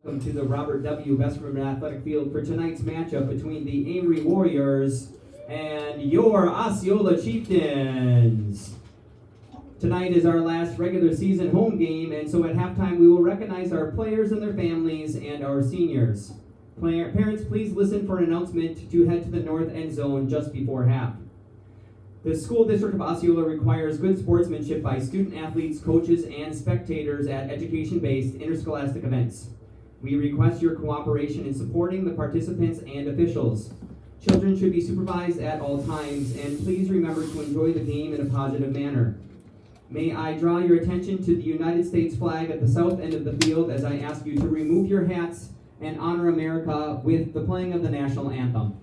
Welcome to the Robert W. Besserman Athletic Field for tonight's matchup between the Amery Warriors and your Osceola Chieftains. Tonight is our last regular season home game, and so at halftime we will recognize our players and their families and our seniors. Parents, please listen for an announcement to head to the north end zone just before half. The School District of Osceola requires good sportsmanship by student athletes, coaches, and spectators at education-based interscholastic events. We request your cooperation in supporting the participants and officials. Children should be supervised at all times, and please remember to enjoy the game in a positive manner. May I draw your attention to the United States flag at the south end of the field as I ask you to remove your hats and honor America with the playing of the national anthem.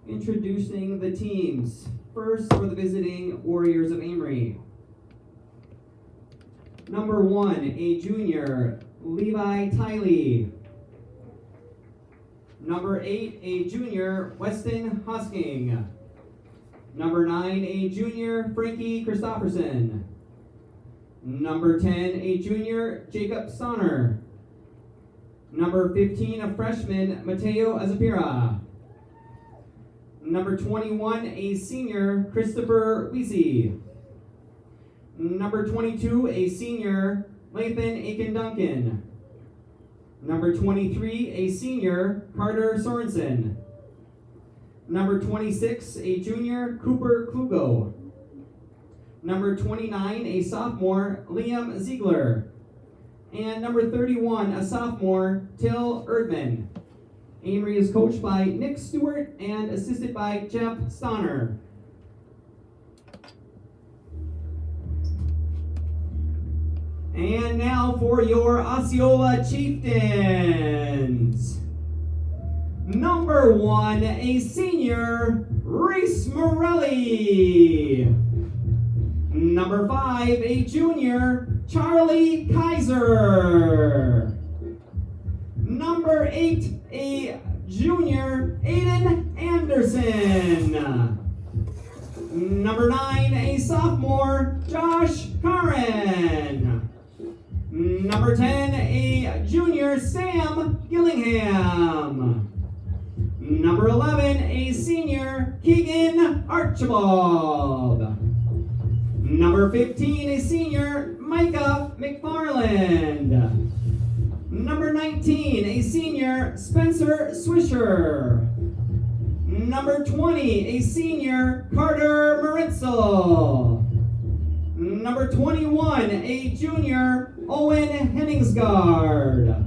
Introducing the teams. First for the visiting Warriors of Amery. Number 1, a junior, Levi Tiley. Number 8, a junior, Weston Hosking. Number 9, a junior, Frankie Christopherson. Number 10, a junior, Jacob Sonner. Number 15, a freshman, Mateo Azapira. Number 21, a senior, Christopher Weesey. Number 22, a senior, Lathan Aiken-Duncan. Number 23, a senior, Carter Sorensen. Number 26, a junior, Cooper Klugo. Number 29, a sophomore, Liam Ziegler. And number 31, a sophomore, Till Erdman. Amery is coached by Nick Stewart and assisted by Jeff Stonner. And now for your Osceola Chieftains. Number 1, a senior, Reese Morelli. Number 5, a junior, Charlie Kaiser. Number 8, a junior, Aiden Anderson. Number 9, a sophomore, Josh Karen. Number 10, a junior, Sam Gillingham. Number 11, a senior, Keegan Archibald. Number 15, a senior, Micah McFarland. Number 19, a senior, Spencer Swisher. Number 20, a senior, Carter Moritzel. Number 21, a junior, Owen Henningsgaard.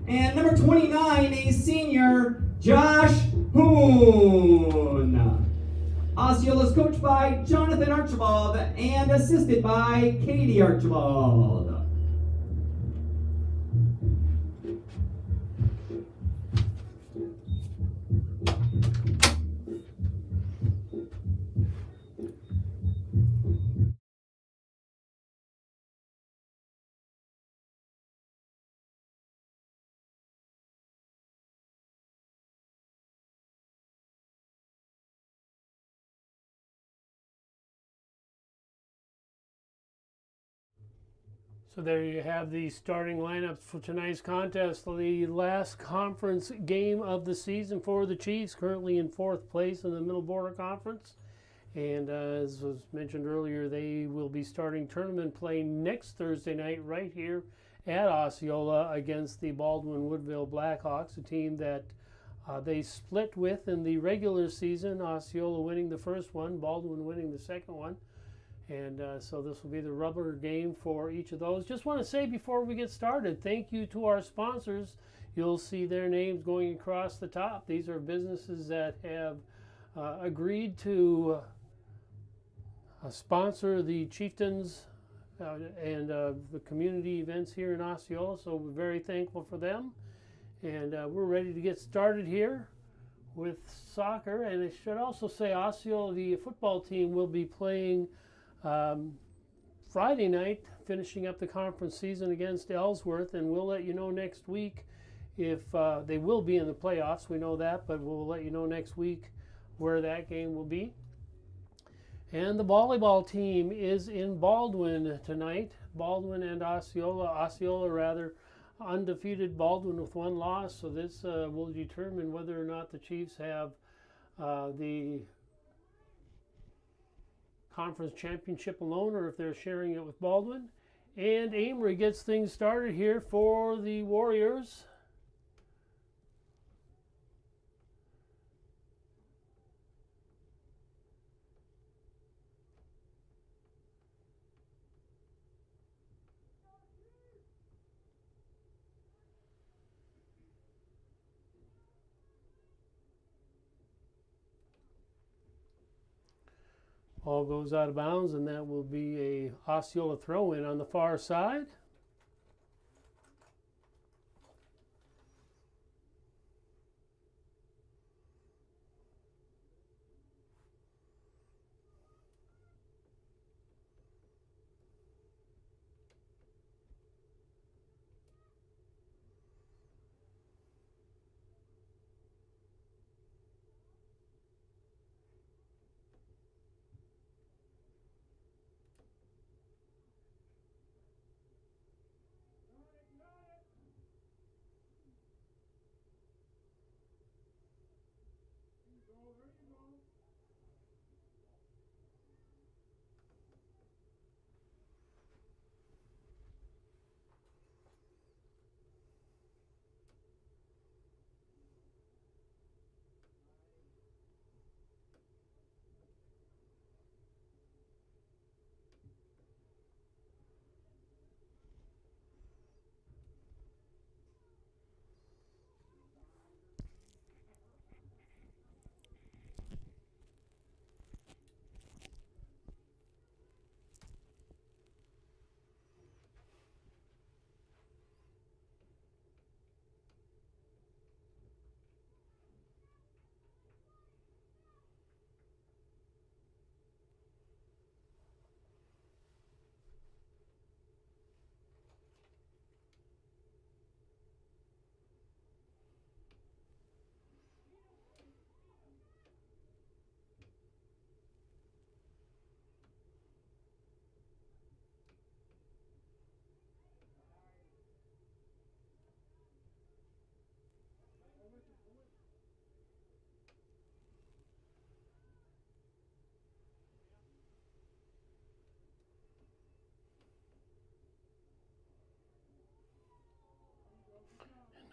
And number 29, a senior, Josh Hoon. Osceola is coached by Jonathan Archibald and assisted by Katie Archibald. So there you have the starting lineups for tonight's contest. The last conference game of the season for the Chiefs, currently in 4th place in the Middle Border Conference. And as was mentioned earlier, they will be starting tournament play next Thursday night right here at Osceola against the Baldwin-Woodville Blackhawks, a team that they split with in the regular season, Osceola winning the first one, Baldwin winning the second one. And so this will be the rubber game for each of those. Just want to say before we get started, thank you to our sponsors. You'll see their names going across the top. These are businesses that have agreed to sponsor the Chieftains and the community events here in Osceola. So we're very thankful for them. And we're ready to get started here with soccer. And I should also say Osceola, the football team, will be playing Friday night, finishing up the conference season against Ellsworth, and we'll let you know next week if they will be in the playoffs. We know that, but we'll let you know next week where that game will be. And the volleyball team is in Baldwin tonight. Baldwin and Osceola rather, undefeated, Baldwin with 1 loss. So this will determine whether or not the Chiefs have the conference championship alone or if they're sharing it with Baldwin. And Amery gets things started here for the Warriors. Ball goes out of bounds, and that will be a Osceola throw-in on the far side.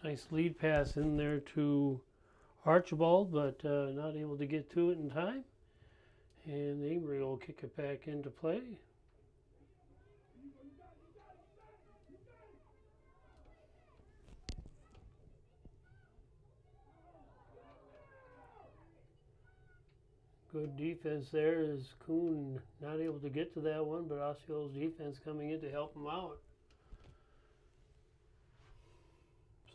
Nice lead pass in there to Archibald, but not able to get to it in time. And Amery will kick it back into play. Good defense there as Kuhn not able to get to that one, but Osceola's defense coming in to help him out.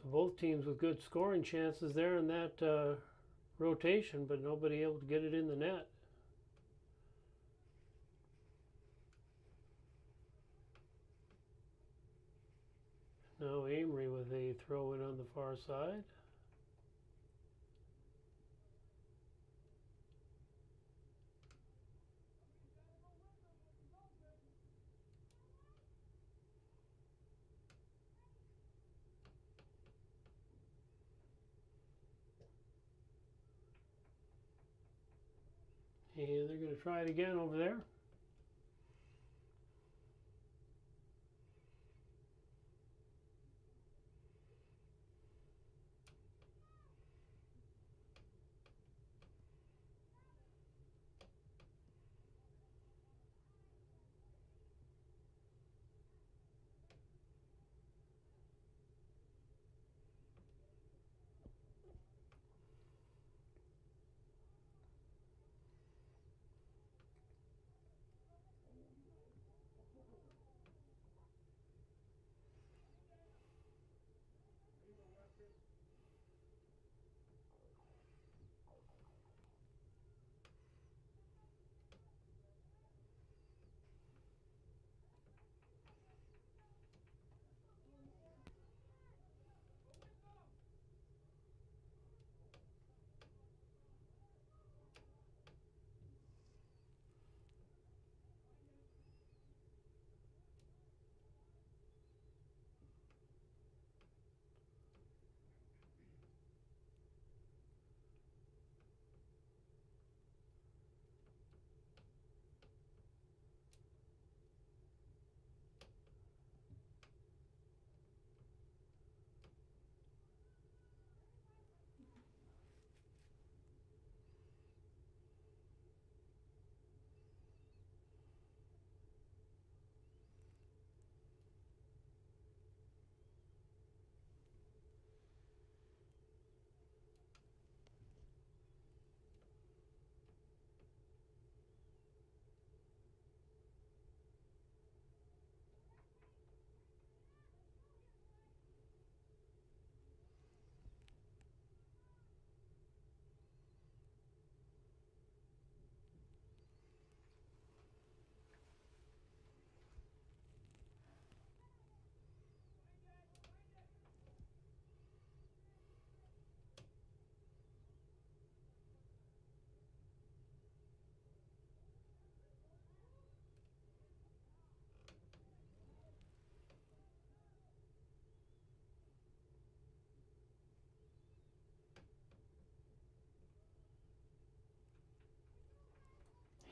So both teams with good scoring chances there in that rotation, but nobody able to get it in the net. Now Amery with a throw in on the far side. And they're going to try it again over there.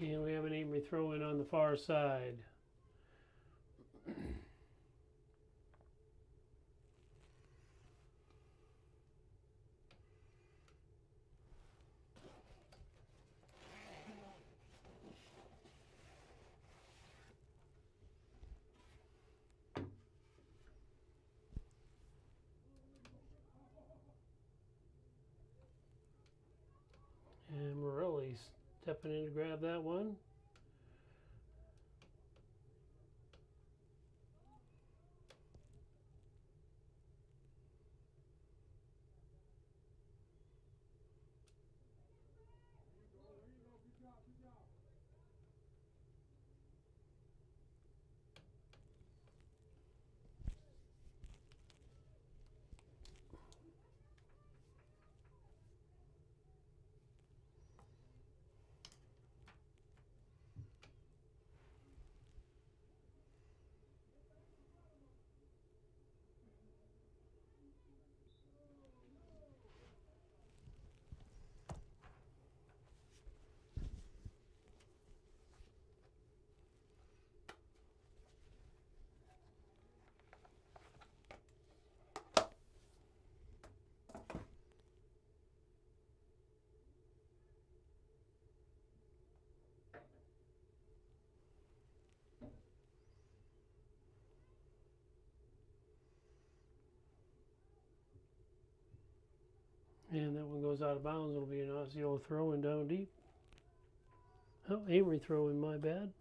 And we have an Amery throw in on the far side. And Morelli stepping in to grab that one. And that one goes out of bounds. It'll be an Osceola throw-in down deep. Oh, Amery throw-in, my bad.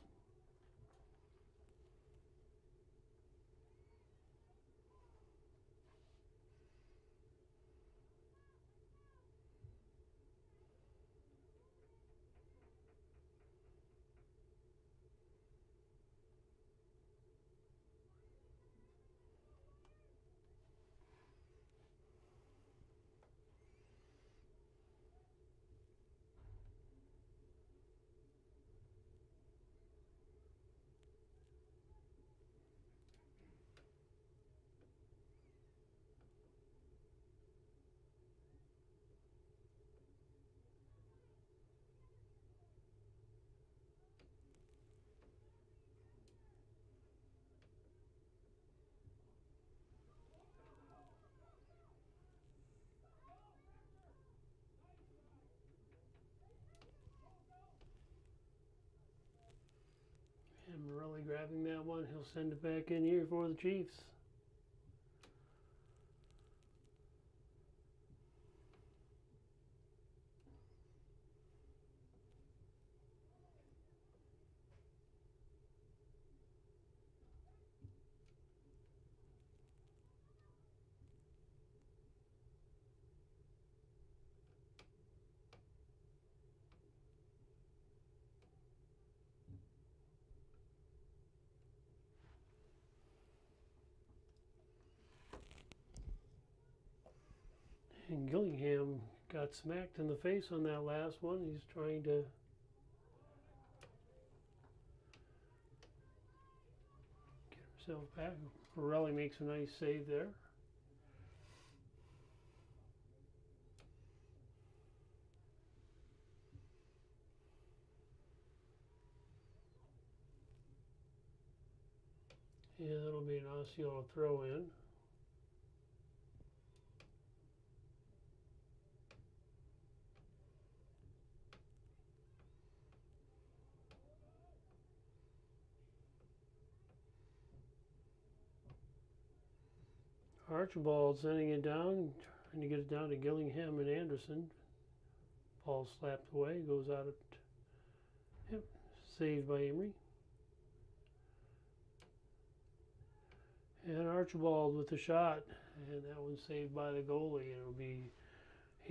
Morelli grabbing that one. He'll send it back in here for the Chiefs. And Gillingham got smacked in the face on that last one. He's trying to get himself back. Morelli makes a nice save there. Yeah, that'll be an Osceola throw in. Archibald sending it down, trying to get it down to Gillingham and Anderson. Ball slapped away, goes out at, yep, saved by Amery. And Archibald with the shot, and that one's saved by the goalie. It'll be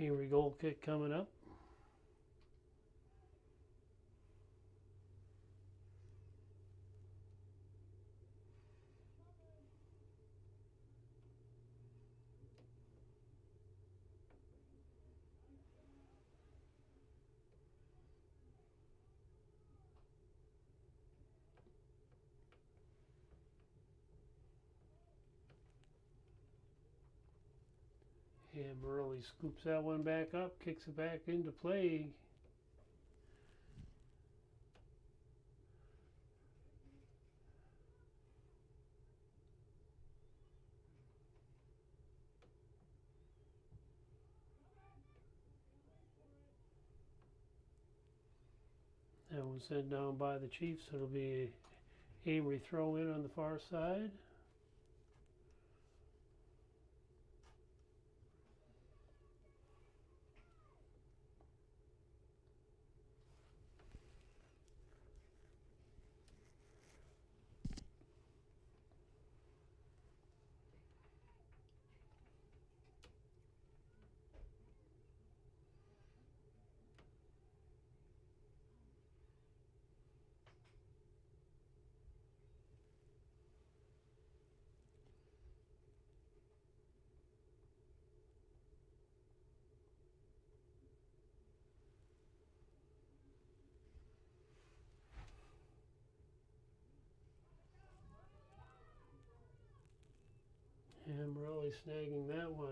Amery goal kick coming up. And Morelli scoops that one back up, kicks it back into play. That one's sent down by the Chiefs. It'll be Amery throw in on the far side. And Morelli snagging that one.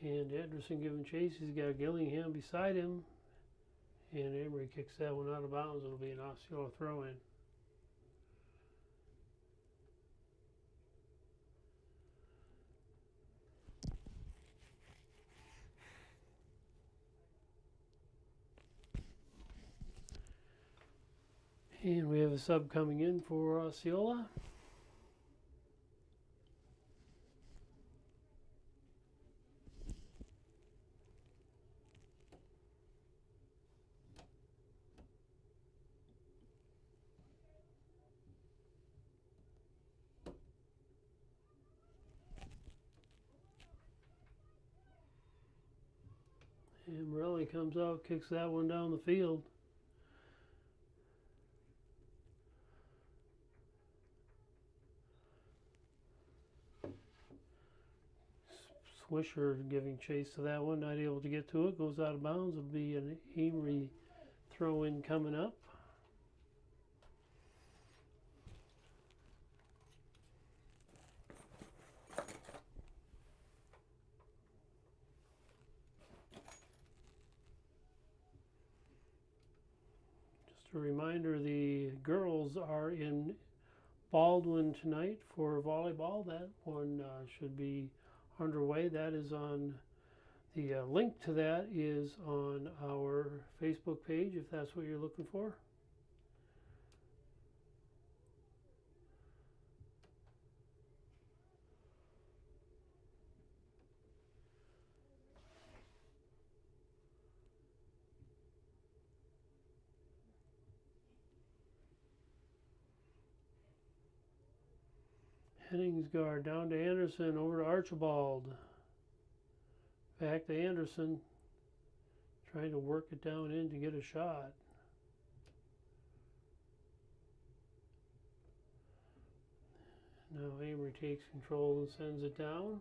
And Anderson giving chase. He's got Gillingham beside him. And Amery kicks that one out of bounds. It'll be an Osceola throw in. And we have a sub coming in for Osceola. And Morelli comes out, kicks that one down the field. Swisher giving chase to that one, not able to get to it, goes out of bounds. It'll be an Amery throw in coming up. a reminder, the girls are in Baldwin tonight for volleyball. That one should be underway. That is on the link to that is on our Facebook page if that's what you're looking for. Henningsgaard down to Anderson, over to Archibald. Back to Anderson, trying to work it down in to get a shot. Now Amery takes control and sends it down.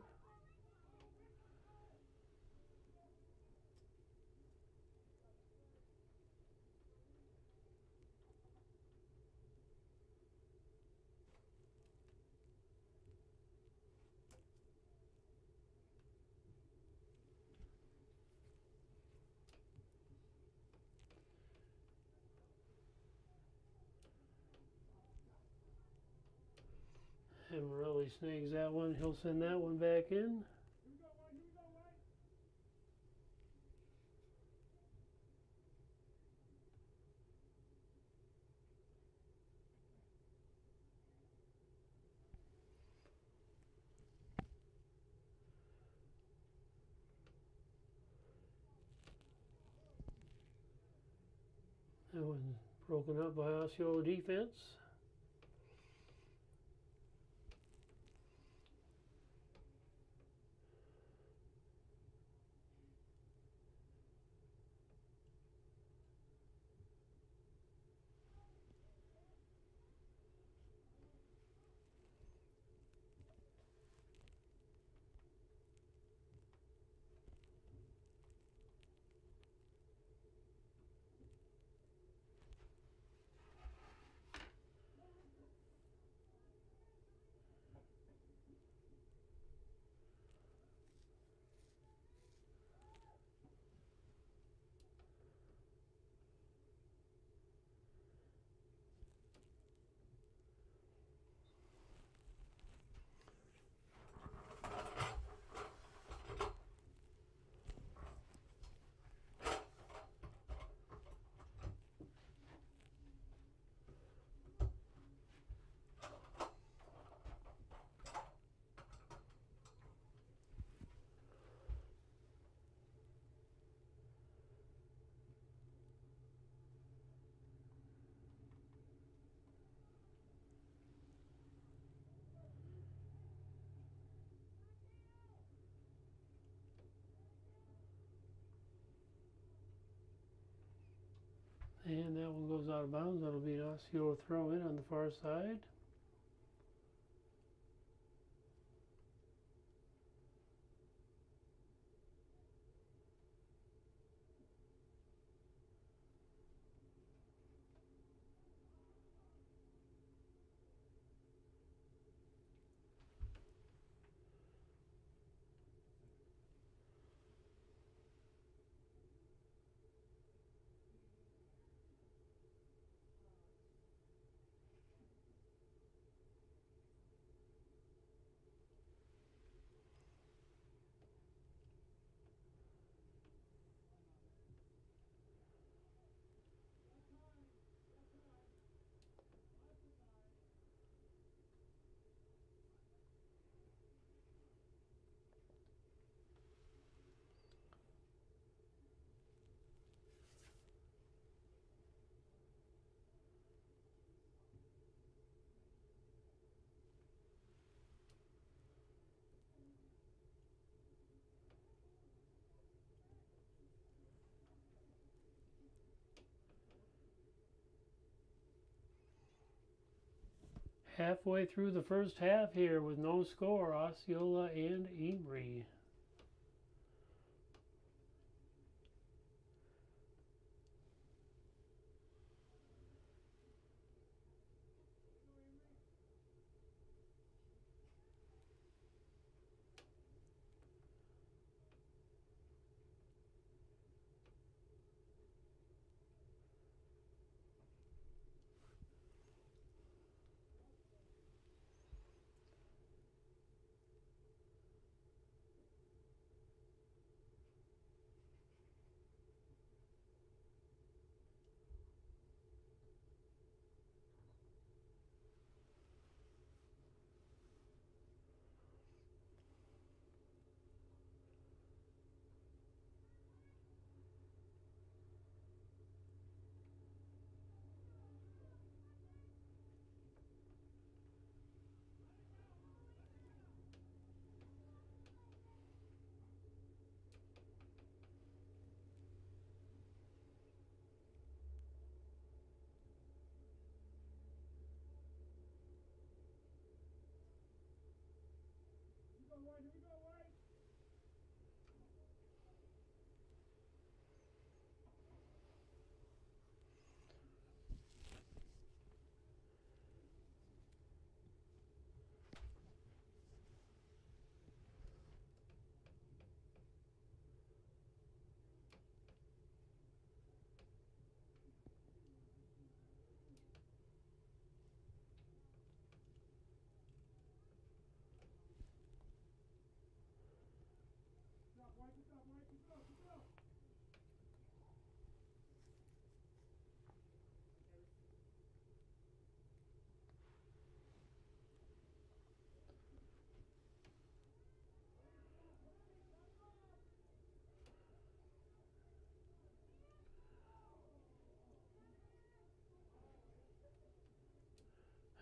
And Morelli snags that one. He'll send that one back in. That one's broken up by Osceola defense. And that one goes out of bounds. That'll be an Osceola throw in on the far side. Halfway through the first half here with no score, Osceola and Amery.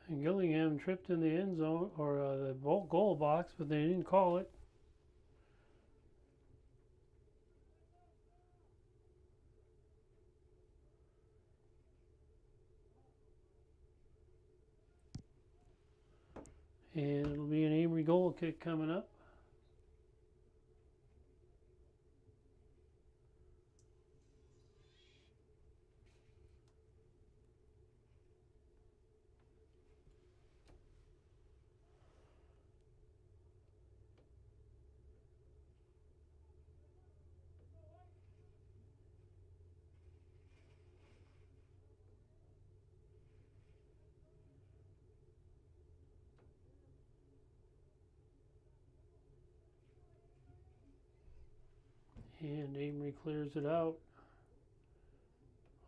And Gillingham tripped in the end zone or the goal box, but they didn't call it. And it'll be an Amery goal kick coming up. And Amery clears it out.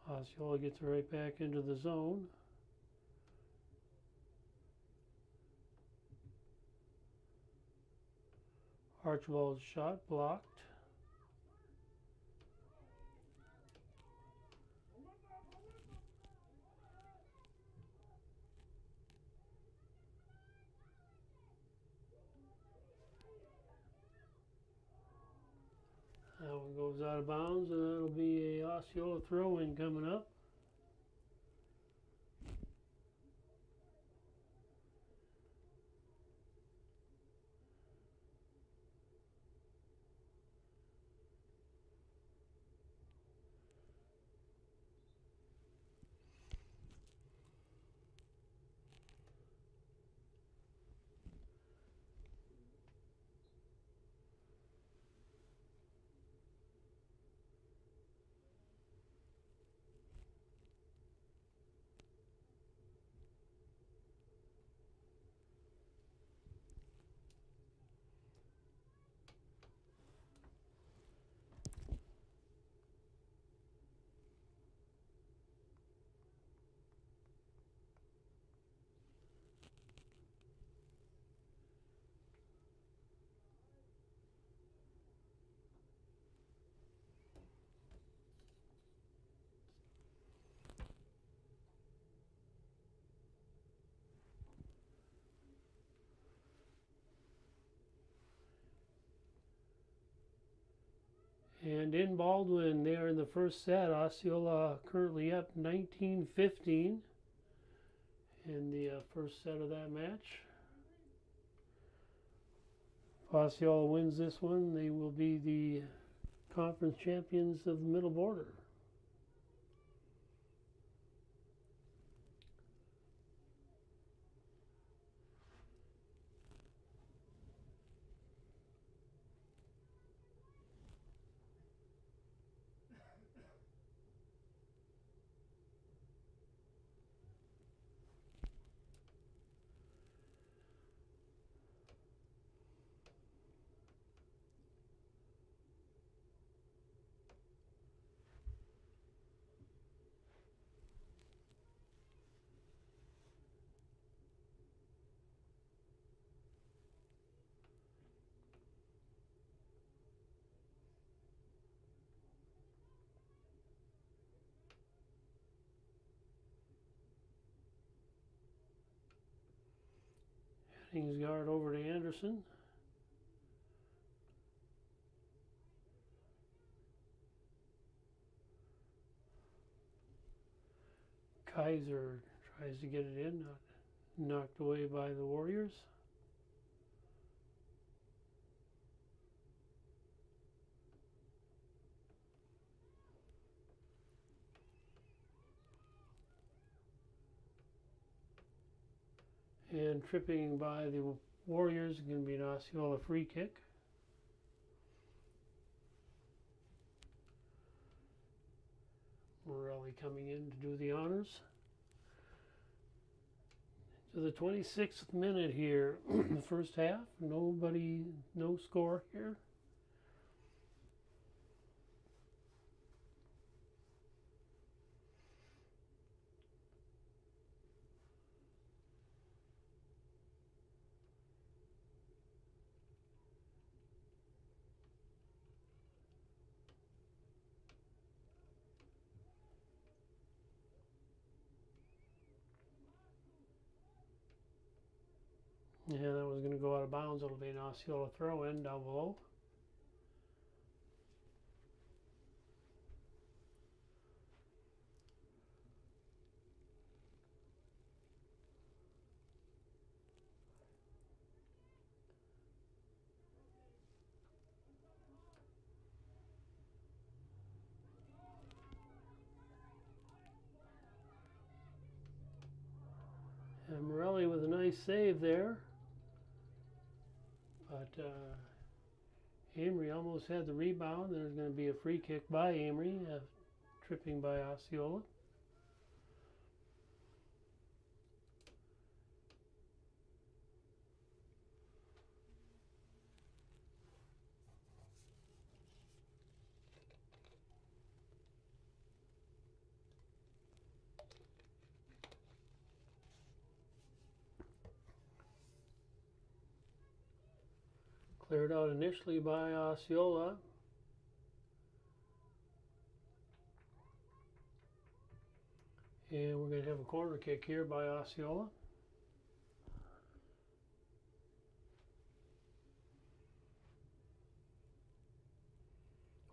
Osceola gets it right back into the zone. Archibald's shot blocked. That one goes out of bounds, and that'll be a Osceola throw-in coming up. And in Baldwin, there in the first set, Osceola currently up 19-15 in the first set of that match. If Osceola wins this one, they will be the conference champions of the Middle Border. Headings guard over to Anderson. Kaiser tries to get it in, knocked away by the Warriors. And tripping by the Warriors is going to be an Osceola free kick. Morelli coming in to do the honors. To the 26th minute here, the first half. No score here. Yeah, that was going to go out of bounds. It'll be an Osceola throw in down below. And Morelli with a nice save there. But Amery almost had the rebound. There's going to be a free kick by Amery, tripping by Osceola. Cleared out initially by Osceola. And we're going to have a corner kick here by Osceola.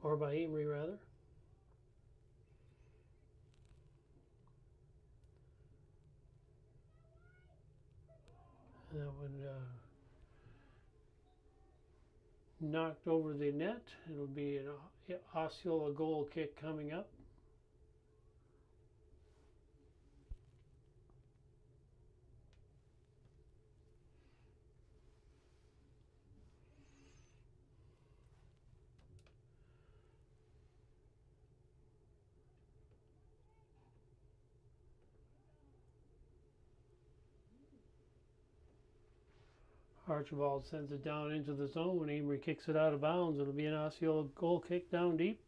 Or by Amery, rather. And that one knocked over the net. It'll be an Osceola goal kick coming up. Archibald sends it down into the zone. When Amery kicks it out of bounds, it'll be an Osceola goal kick down deep.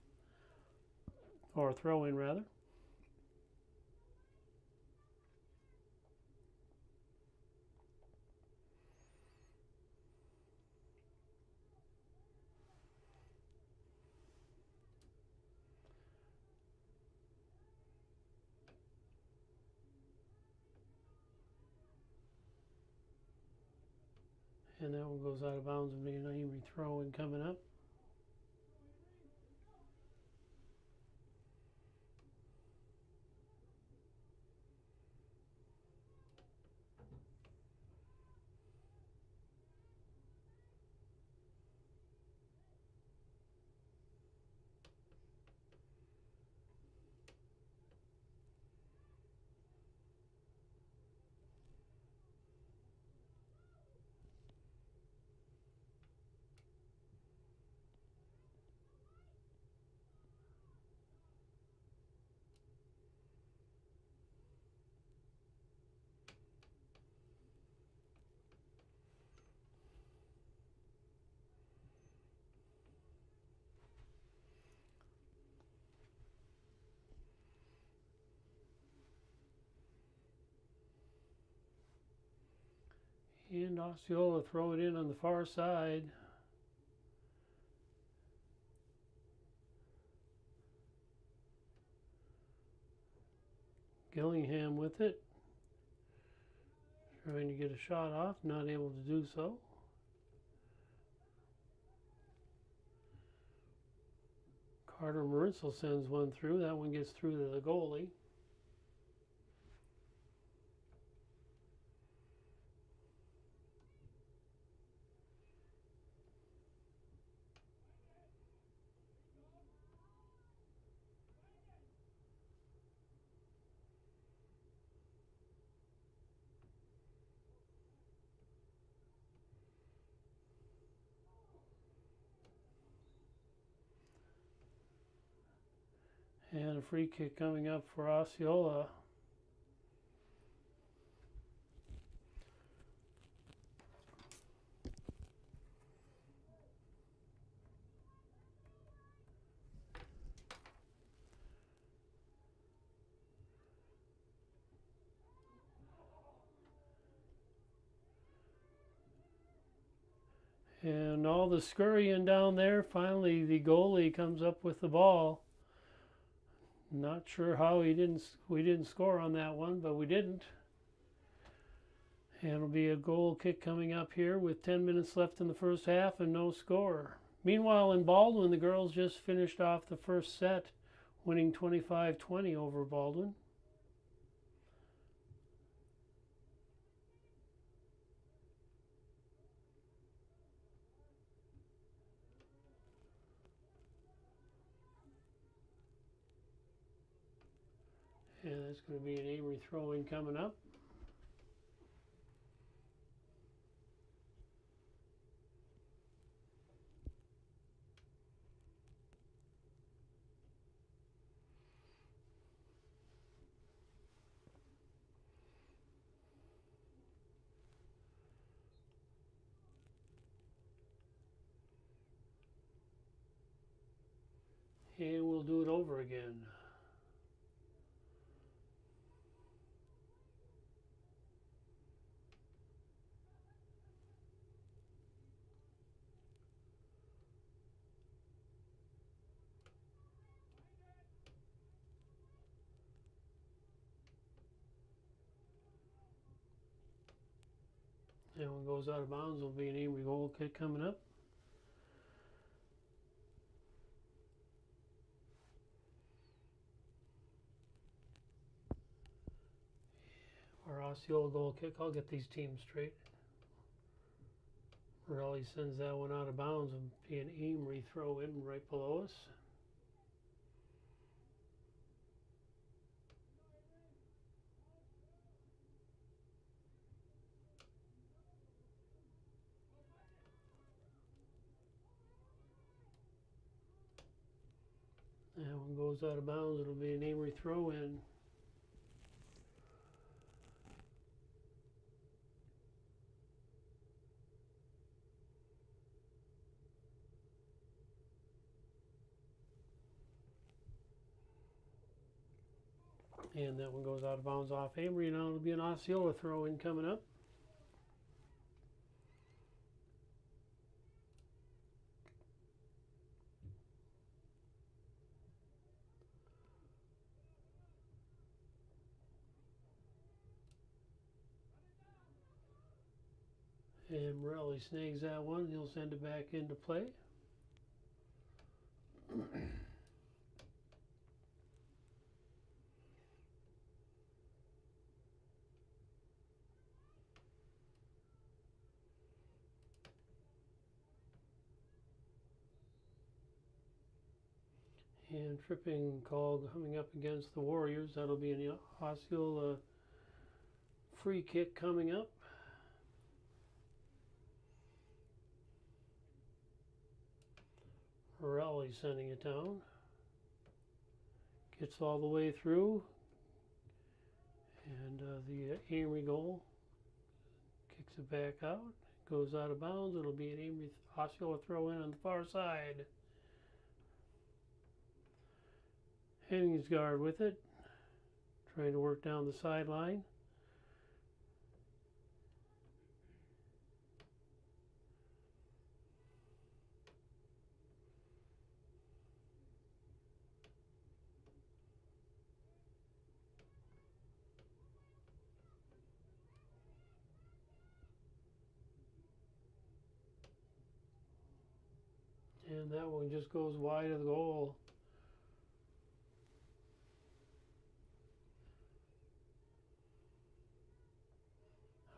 Or a throw in, rather. And that one goes out of bounds and be an Amery throw in coming up. And Osceola throw it in on the far side. Gillingham with it. Trying to get a shot off, not able to do so. Carter Maritzel sends one through. That one gets through to the goalie. And a free kick coming up for Osceola. And all the scurrying down there, finally the goalie comes up with the ball. Not sure how we didn't score on that one, but we didn't. And it'll be a goal kick coming up here with 10 minutes left in the first half and no score. Meanwhile, in Baldwin, the girls just finished off the first set, winning 25-20 over Baldwin. And that's going to be an Amery throw-in coming up. And we'll do it over again. And when it goes out of bounds, there'll be an Amery goal kick coming up. Or Osceola goal kick. I'll get these teams straight. Morelli sends that one out of bounds. It'll be an Amery throw in right below us. And when it goes out of bounds, it'll be an Amery throw in. And that one goes out of bounds off Amery. Now it'll be an Osceola throw in coming up. And Morelli snags that one. He'll send it back into play. And tripping call coming up against the Warriors. That'll be an Osceola free kick coming up. Morelli sending it down. Gets all the way through. And the Amery goal kicks it back out. Goes out of bounds. It'll be an Amery Osceola throw in on the far side. Henningsgaard with it, trying to work down the sideline. And that one just goes wide of the goal.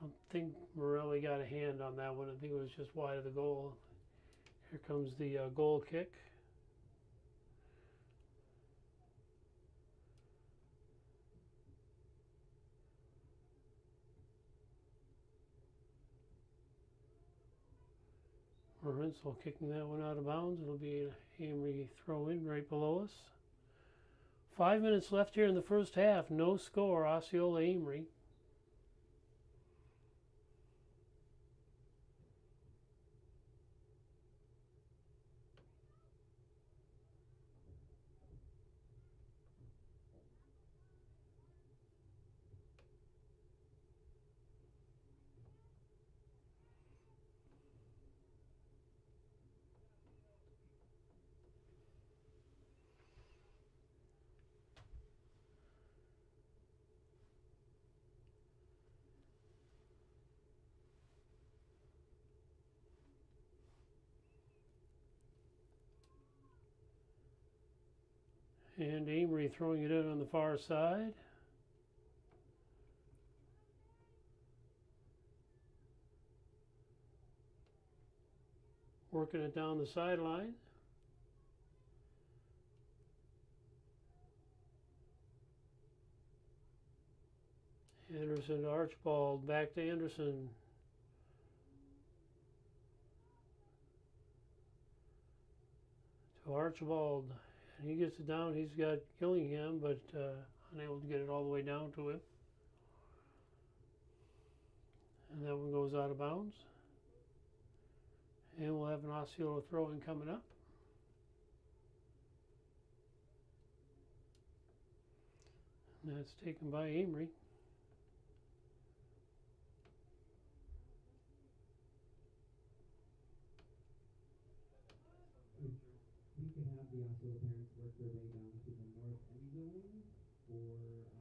I don't think Morelli got a hand on that one. I think it was just wide of the goal. Here comes the goal kick. Rinsel kicking that one out of bounds. It'll be an Amery throw in right below us. 5 minutes left here in the first half. No score. Osceola Amery. And Amery throwing it in on the far side. Working it down the sideline. Anderson to Archibald, back to Anderson. To Archibald, and he gets it down. He's got Gillingham, but unable to get it all the way down to him. And that one goes out of bounds. And we'll have an Osceola throw-in coming up. And that's taken by Amery. We can have the Osceola parents work their way down to the north end zone for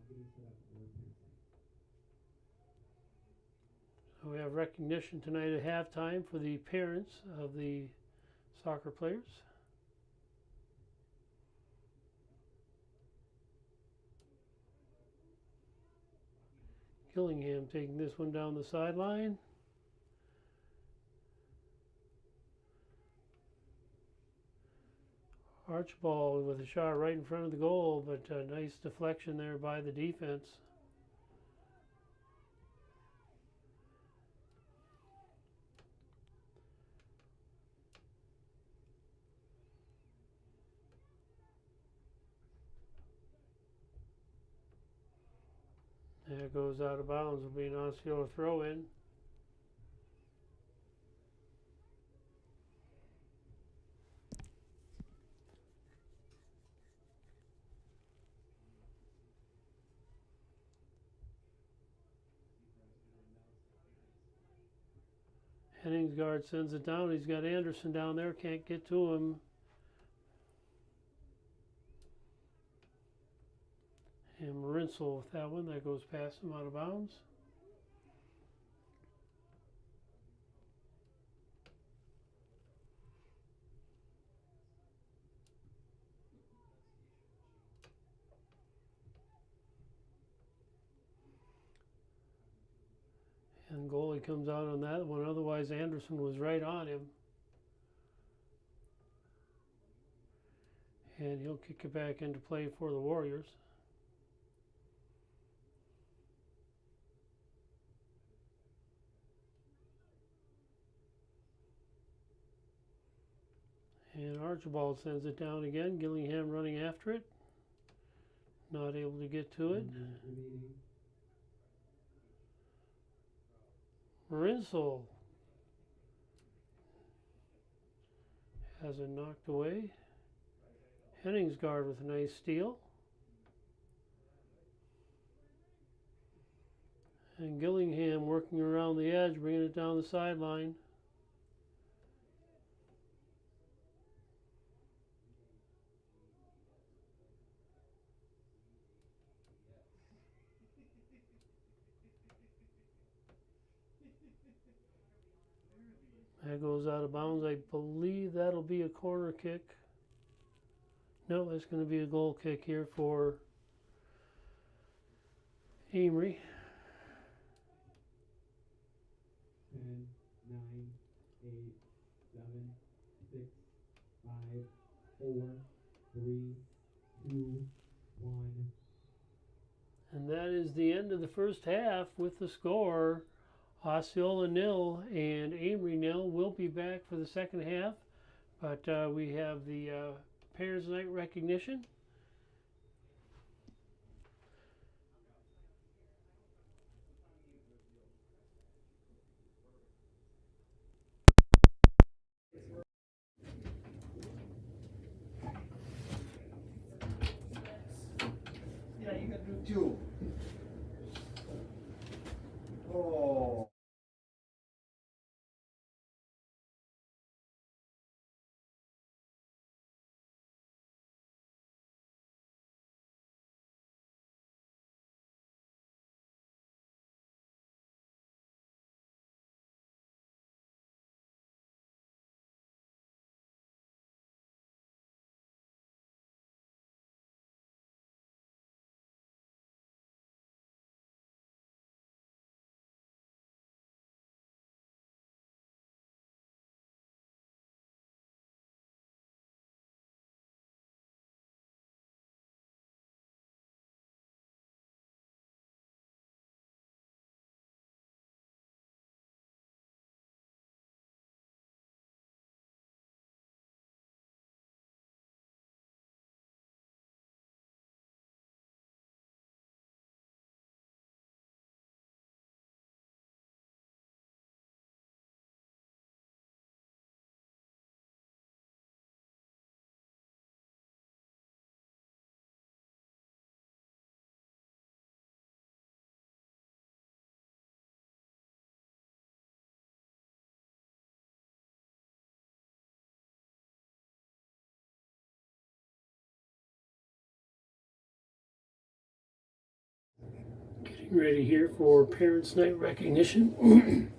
getting set up for parent site. So we have recognition tonight at halftime for the parents of the soccer players. Gillingham taking this one down the sideline. Archibald with a shot right in front of the goal, but a nice deflection there by the defense. There goes out of bounds. Will be an Osceola throw-in. Henningsgaard sends it down. He's got Anderson down there. Can't get to him. And Marinsel with that one. That goes past him out of bounds. And goalie comes out on that one. Otherwise, Anderson was right on him. And he'll kick it back into play for the Warriors. And Archibald sends it down again. Gillingham running after it. Not able to get to it. Marinsel has it knocked away. Henningsgaard with a nice steal. And Gillingham working around the edge, bringing it down the sideline. That goes out of bounds. I believe that'll be a corner kick. No, it's going to be a goal kick here for Amery. 10, 9, 8, 7, 6, 5, 4, 3, 2, 1. And that is the end of the first half with the score. Osceola 0 and Amery 0. We'll be back for the second half, but we have the Parents' Night recognition. Yeah, you can do two. Oh. Ready here for Parents' Night recognition.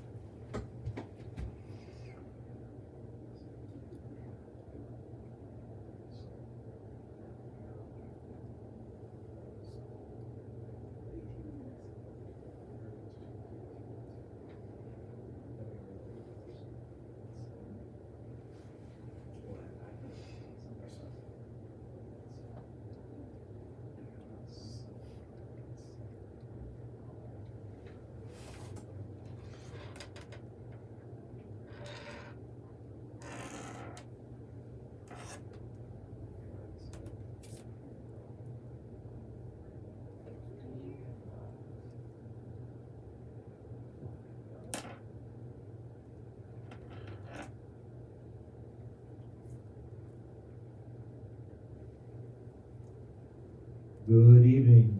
Good evening.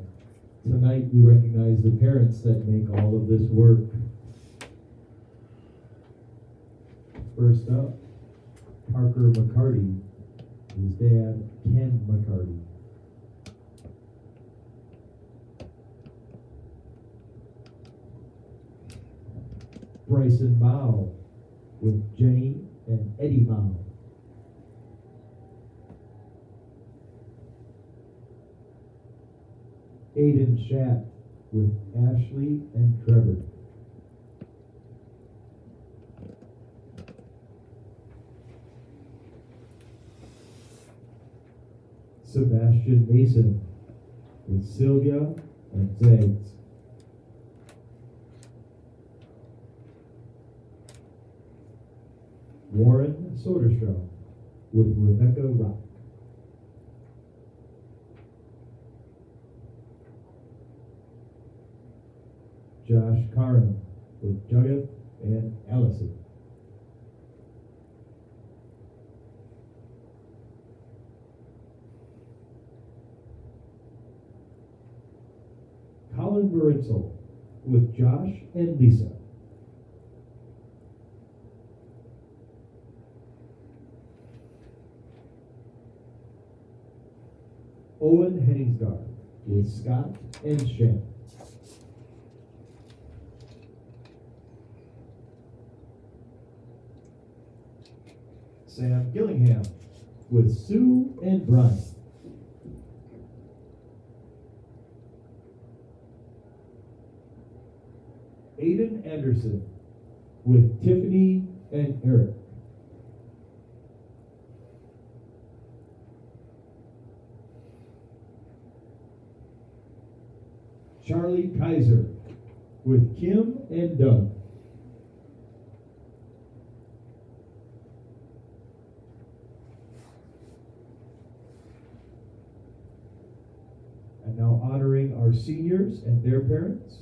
Tonight we recognize the parents that make all of this work. First up, Parker McCarty, his dad, Ken McCarty. Bryson Mao with Jenny and Eddie Mao. Aiden Schatt with Ashley and Trevor. Sebastian Mason with Sylvia and Zags. Warren Soderstrom with Rebecca Rock. Josh Karam with Jugget and Allison. Colin Maritzel with Josh and Lisa. Owen Henningsgaard with Scott and Shannon. Sam Gillingham with Sue and Brian. Aiden Anderson with Tiffany and Eric. Charlie Kaiser with Kim and Doug. And now honoring our seniors and their parents.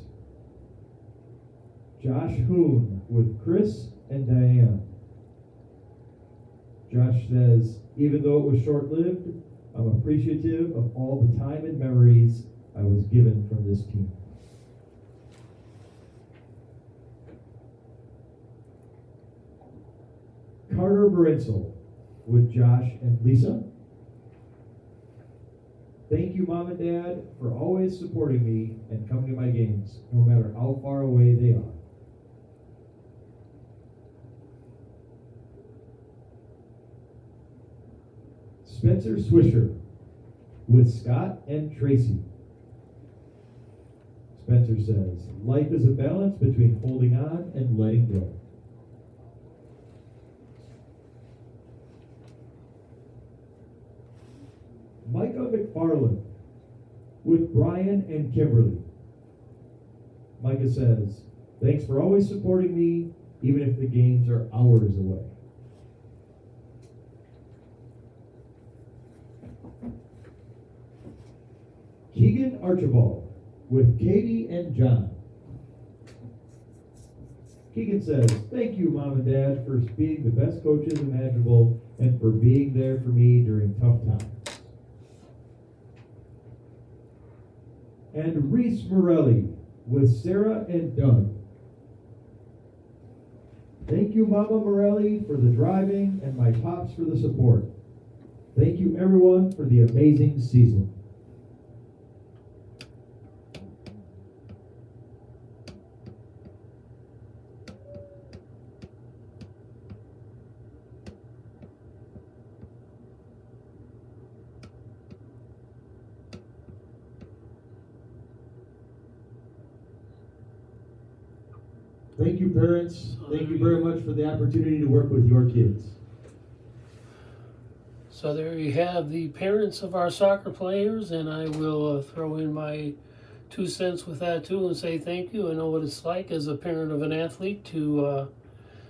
Josh Hoon with Chris and Diane. Josh says, even though it was short-lived, I'm appreciative of all the time and memories I was given from this team. Carter Berinsel with Josh and Lisa. Thank you, Mom and Dad, for always supporting me and coming to my games, no matter how far away they are. Spencer Swisher with Scott and Tracy. Spencer says, life is a balance between holding on and letting go. Micah McFarland with Brian and Kimberly. Micah says, thanks for always supporting me, even if the games are hours away. Keegan Archibald with Katie and John. Keegan says, thank you, Mom and Dad, for being the best coaches imaginable and for being there for me during tough times. And Reese Morelli with Sarah and Doug. Thank you, Mama Morelli, for the driving and my pops for the support. Thank you, everyone, for the amazing season. Thank you, parents. Thank you very much for the opportunity to work with your kids. So there you have the parents of our soccer players, and I will throw in my 2 cents with that too and say thank you. I know what it's like as a parent of an athlete to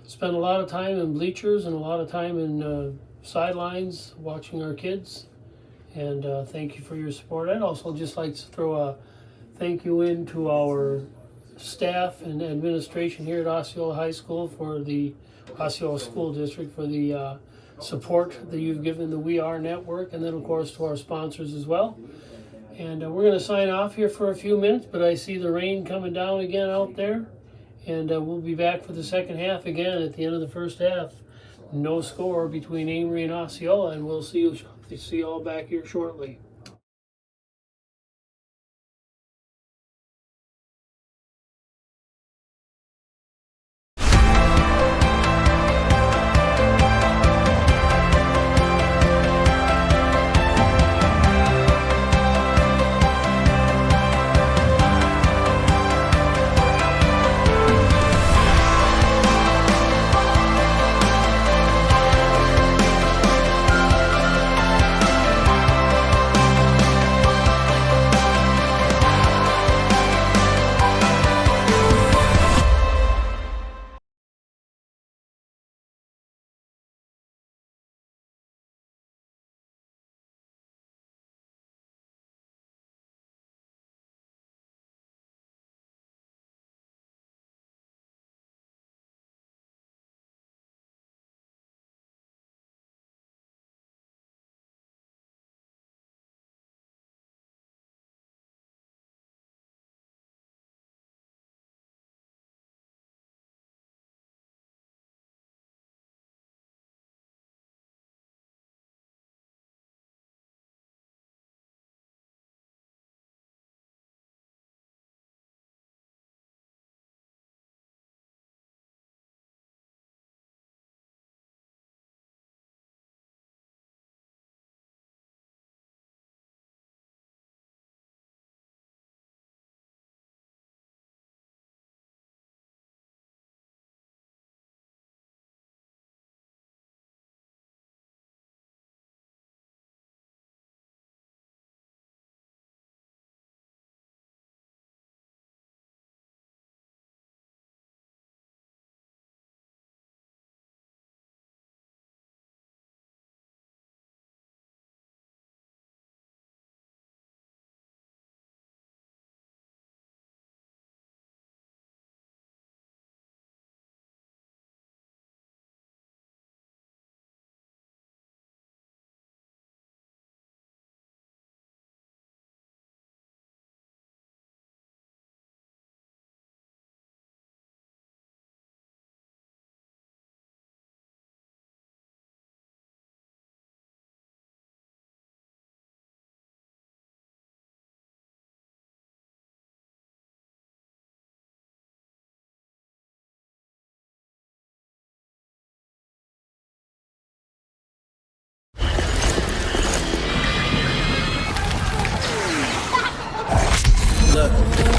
spend a lot of time in bleachers and a lot of time in sidelines watching our kids. And thank you for your support. I'd also just like to throw a thank you in to our staff and administration here at Osceola High School for the Osceola School District for the support that you've given the We Are Network, and then of course to our sponsors as well. And we're going to sign off here for a few minutes, but I see the rain coming down again out there, and we'll be back for the second half again at the end of the first half. No score between Amery and Osceola, and we'll see you all back here shortly. Look,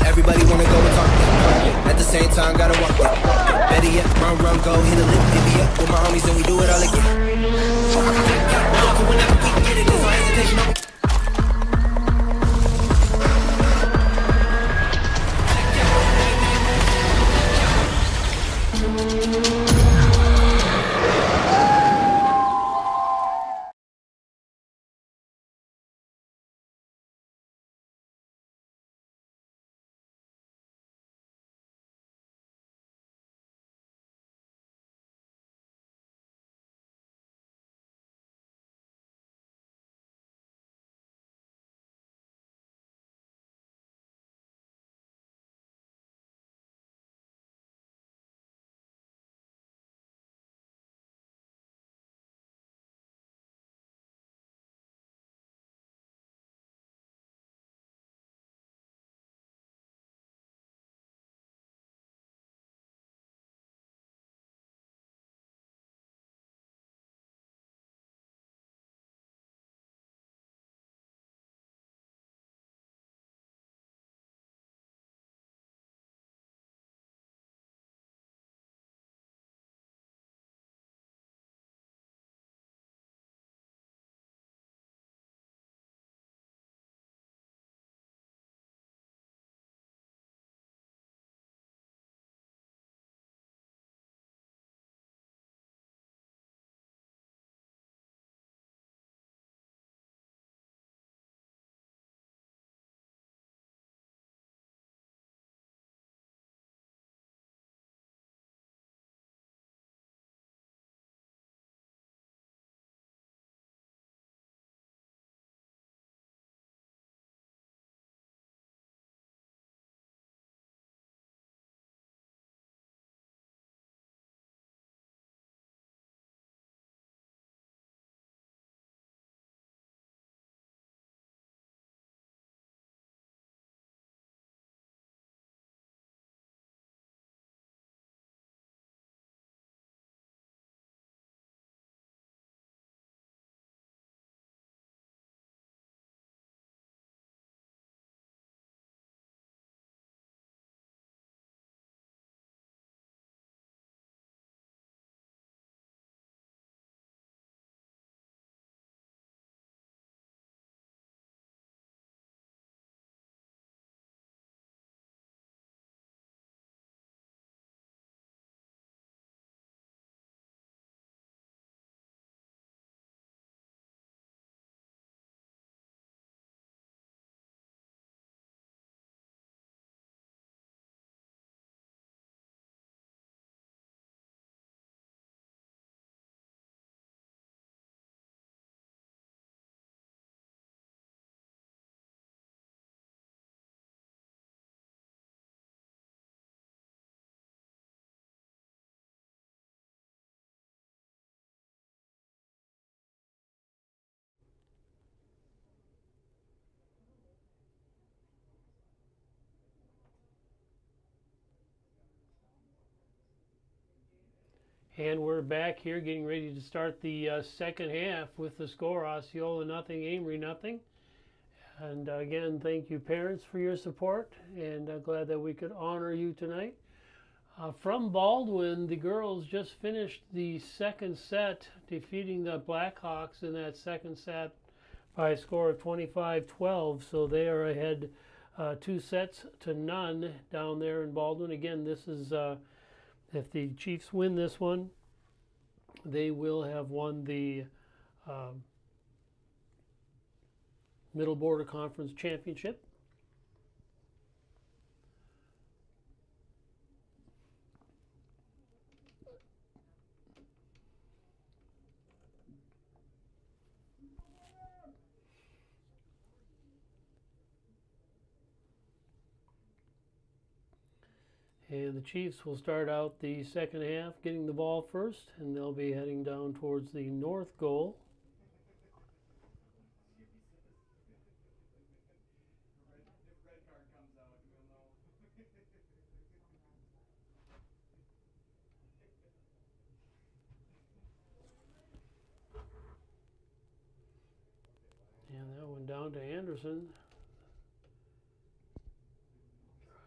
everybody wanna go and talk that. At the same time, gotta walk that. Better yet, run, go, hit a lick, divvy up with my homies, and we do it all again. Whenever we get it, there's no hesitation. And we're back here getting ready to start the second half with the score: Osceola nothing, Amery nothing. And again, thank you parents for your support, and glad that we could honor you tonight. From Baldwin, the girls just finished the second set, defeating the Blackhawks in that second set by a score of 25-12. So they are ahead 2 sets to none down there in Baldwin. Again, this is if the Chiefs win this one, they will have won the Middle Border Conference Championship. And the Chiefs will start out the second half getting the ball first, and they'll be heading down towards the north goal. Red card comes out, we'll know. And that one down to Anderson.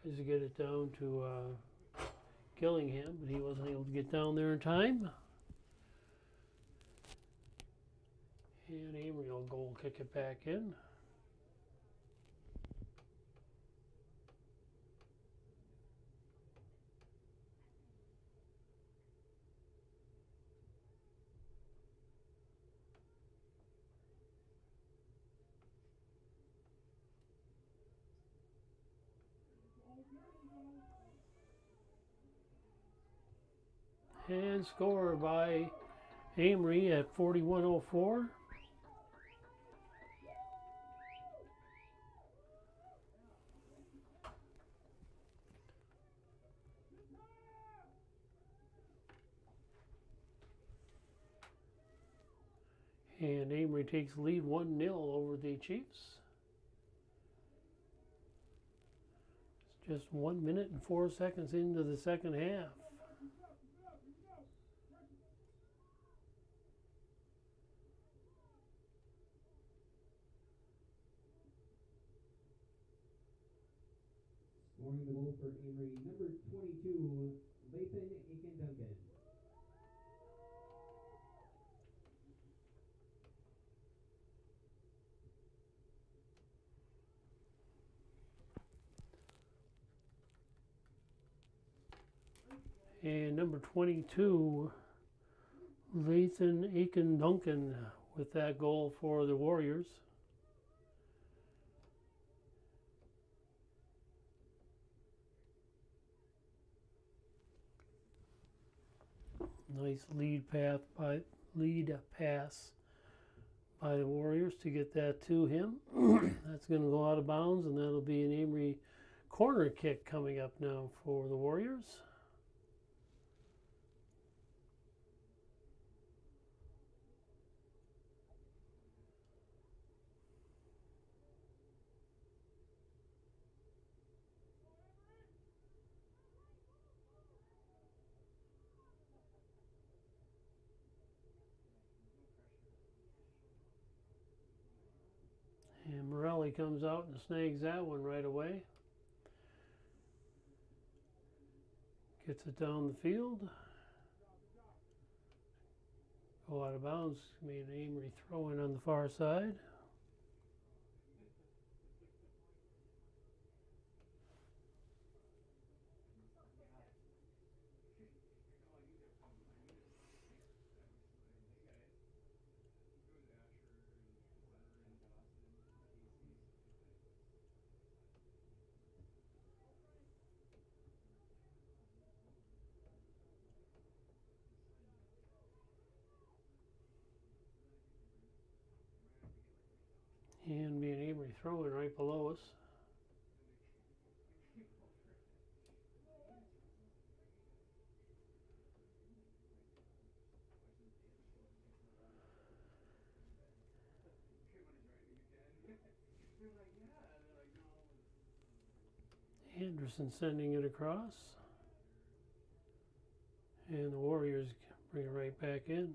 Tries to get it down to Gillingham, but he wasn't able to get down there in time. And Amery will goal kick it back in. And score by Amery at 41:04. And Amery takes lead 1-0 over the Chiefs. It's just 1 minute and 4 seconds into the second half. Scoring the goal for Amery, number 22, Lathan Aiken-Duncan. And number 22, Lathan Aiken-Duncan with that goal for the Warriors. Nice lead pass by the Warriors to get that to him. That's going to go out of bounds, and that'll be an Amery corner kick coming up now for the Warriors. And Morelli comes out and snags that one right away. Gets it down the field. Go out of bounds. Made an Amery throw in on the far side. And be an Amery throwing right below us. Anderson sending it across. And the Warriors Bring it right back in.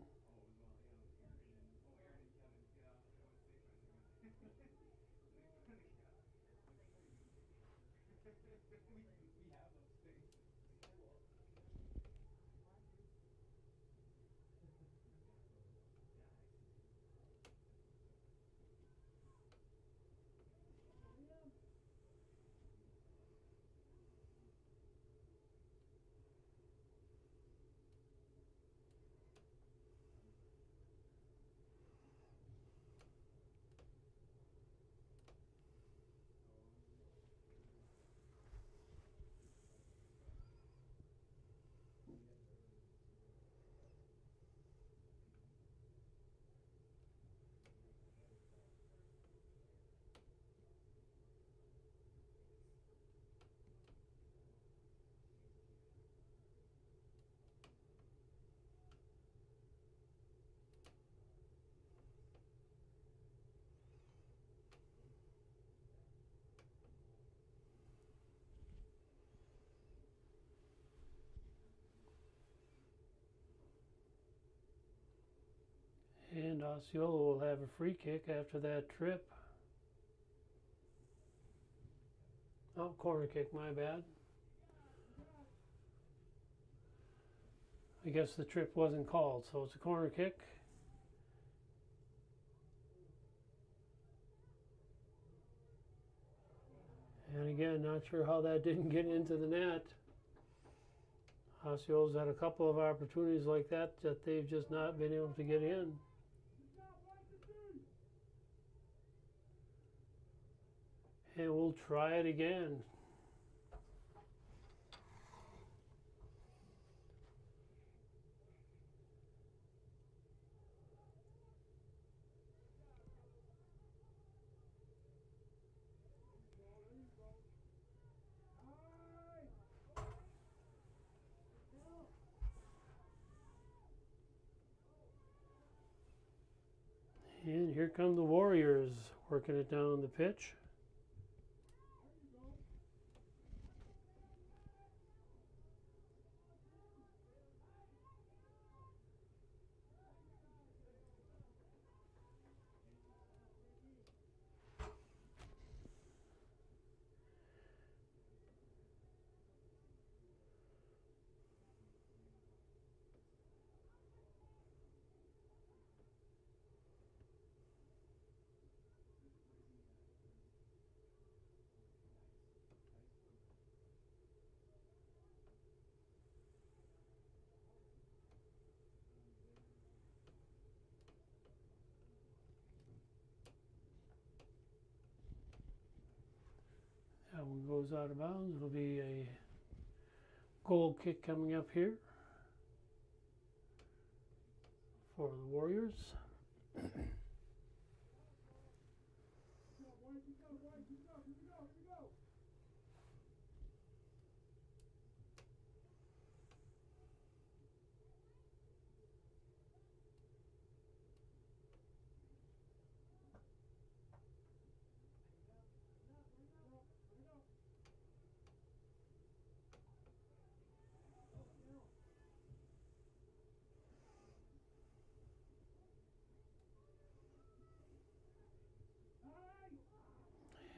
And Osceola will have a free kick after that trip. Oh, corner kick, my bad. I guess the trip wasn't called, so it's a corner kick. And again, not sure how that didn't get into the net. Osceola's had a couple of opportunities like that they've just not been able to get in. And we'll try it again. And here come the Warriors working it down the pitch. That one goes out of bounds. It'll be a goal kick coming up here for the Warriors.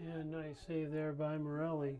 And nice save there by Morelli.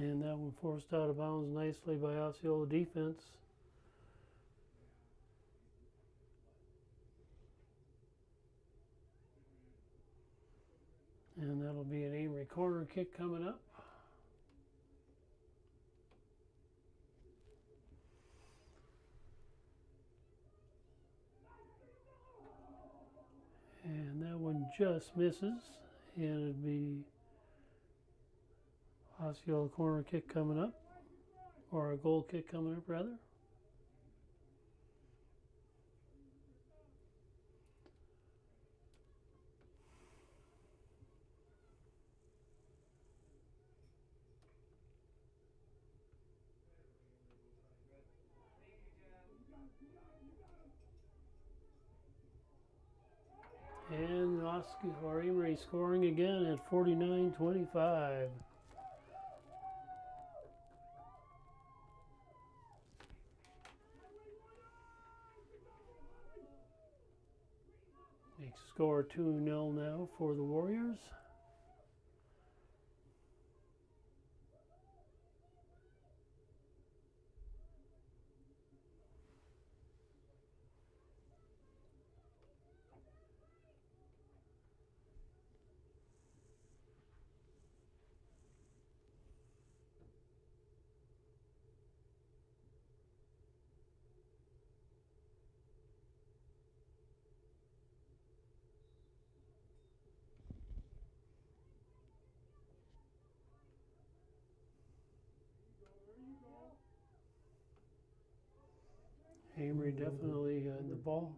And that one forced out of bounds nicely by Osceola defense. And that'll be an Amery corner kick coming up. And that one just misses. And it'd be Osceola corner kick coming up. Or a goal kick coming up, rather. And Amery scoring again at 49-25. Makes the score 2-0 now for the Warriors. Amery definitely in the ball.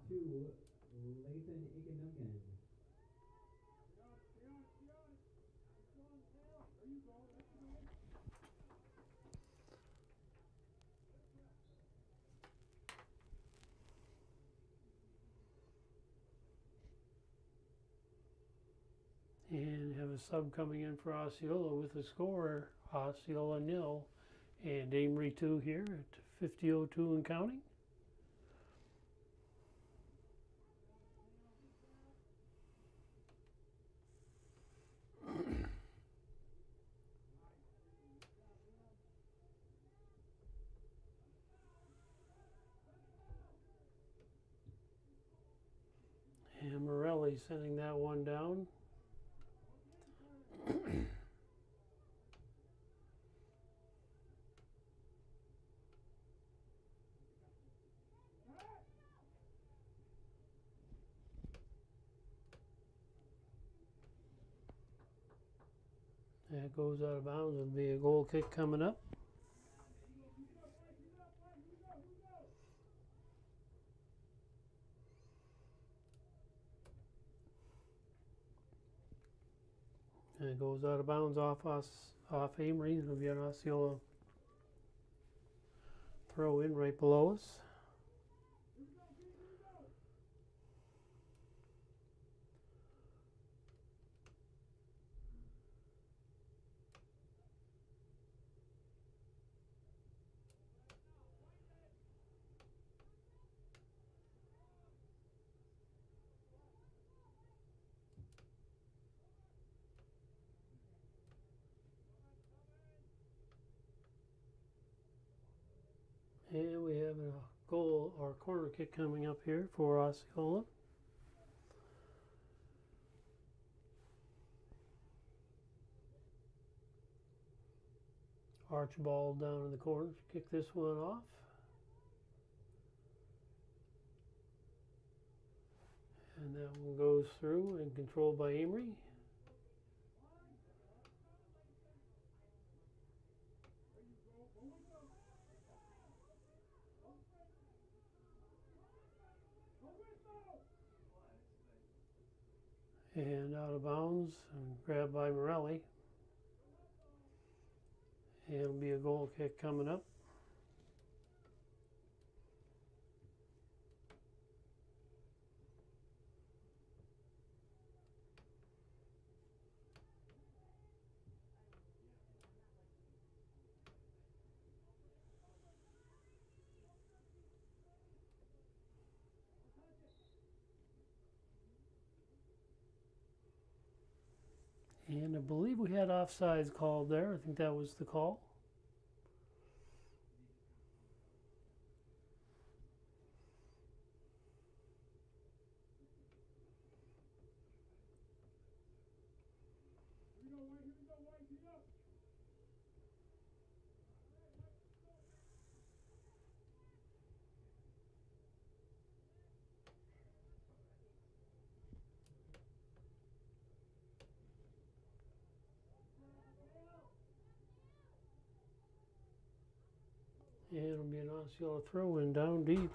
And have a sub coming in for Osceola with the score, Osceola 0 and Amery 2 here at 50:02 and counting. And Morelli sending that one down. That goes out of bounds. It'll be a goal kick coming up. And it goes out of bounds off Amery. It'll be an Osceola throw in right below us. And we have a goal or corner kick coming up here for Osceola. Archibald down in the corner to kick this one off. And that one goes through and controlled by Amery. And out of bounds and grabbed by Morelli. And it'll be a goal kick coming up. And I believe we had offsides called there. I think that was the call. And it'll be an Osceola throw in down deep.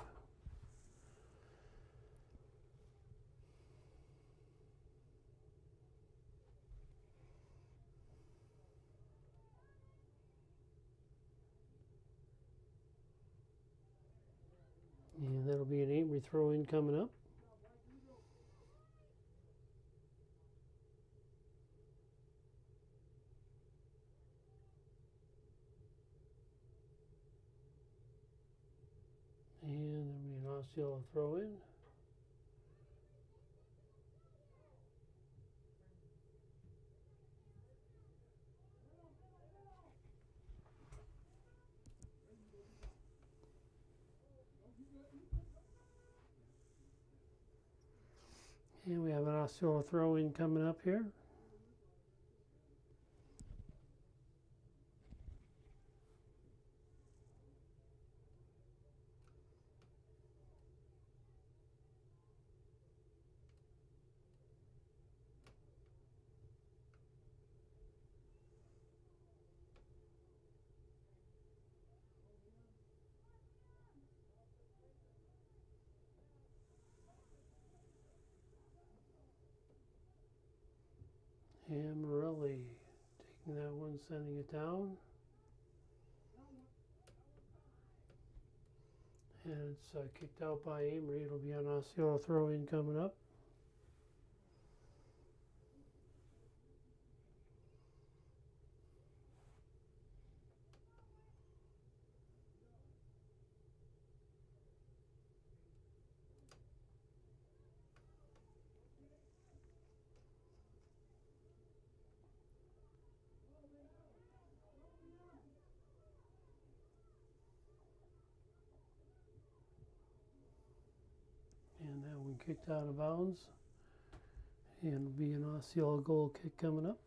And that'll be an Amery throw in coming up. And there'll be an Osceola throw in. And we have an Osceola throw in coming up here. Amery taking that one, sending it down. And it's kicked out by Amery. It'll be an Osceola throw in coming up. And that one kicked out of bounds. And it'll be an Osceola goal kick coming up.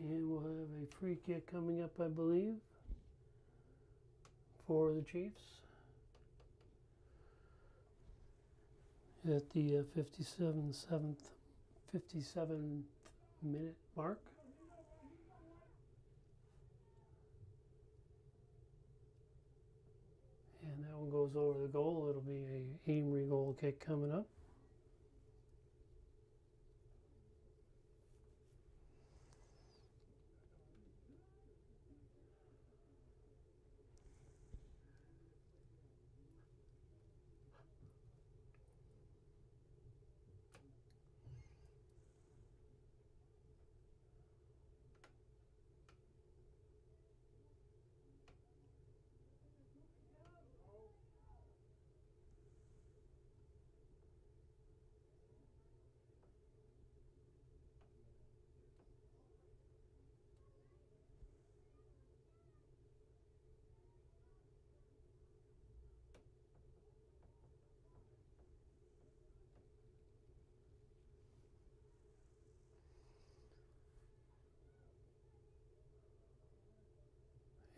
And we'll have a free kick coming up, I believe, for the Chiefs at the 57th minute mark. And that one goes over the goal. It'll be a Amery goal kick coming up.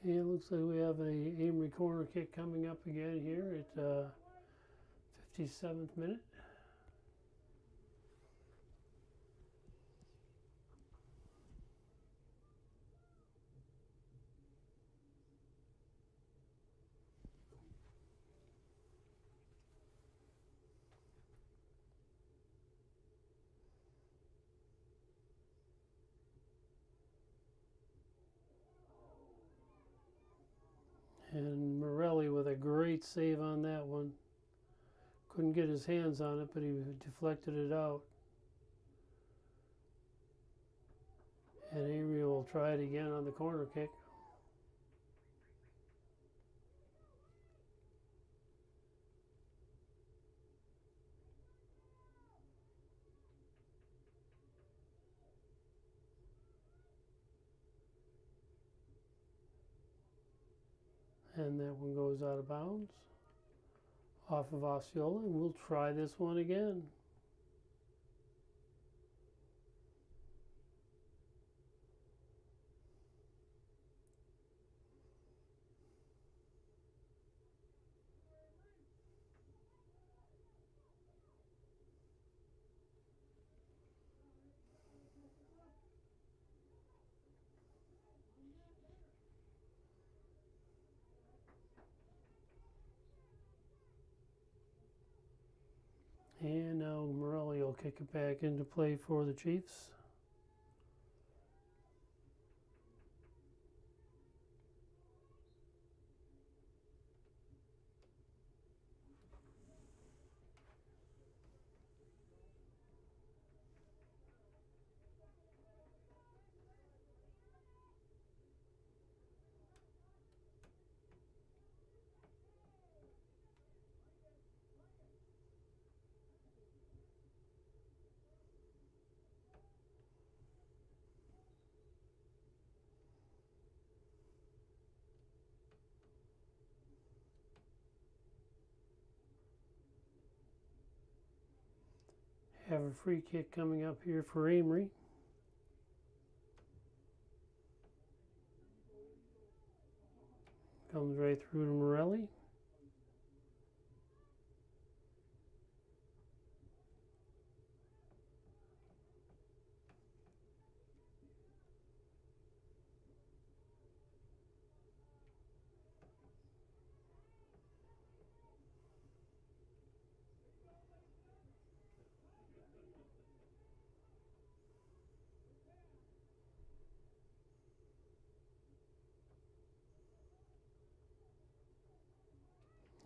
And it looks like we have a Amery corner kick coming up again here at 57th minute. And Morelli with a Great save on that one. Couldn't get his hands on it, but he deflected it out. And Amery will try it again on the corner kick. And that one goes out of bounds off of Osceola, and we'll try this one again. And now Morelli will kick it back into play for the Chiefs. Have a free kick coming up here for Amery. Comes right through to Morelli.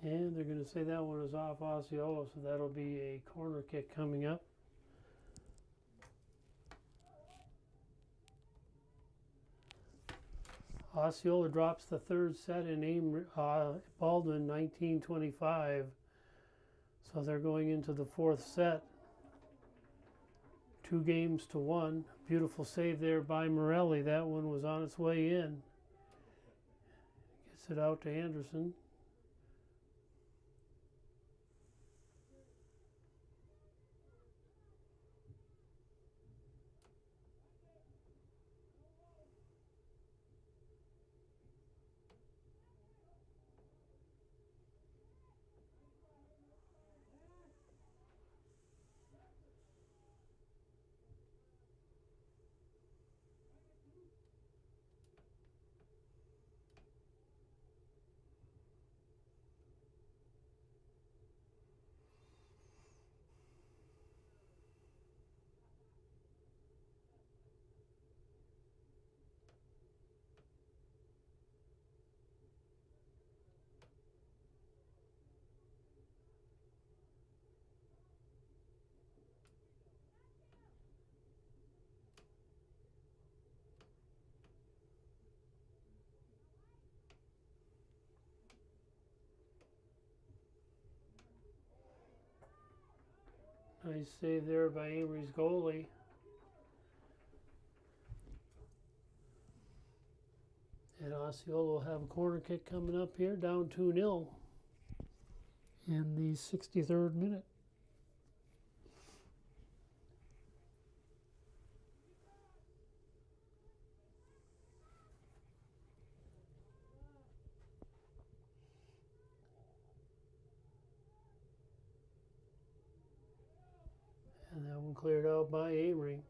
And they're going to say that one is off Osceola, so that'll be a corner kick coming up. Osceola drops the third set in Baldwin 1925. So they're going into the fourth set. 2-1. Beautiful save there by Morelli. That one was on its way in. Gets it out to Anderson. Nice save there by Amery's goalie. And Osceola will have a corner kick coming up here, down 2-0 in the 63rd minute. And that one cleared out by Amery.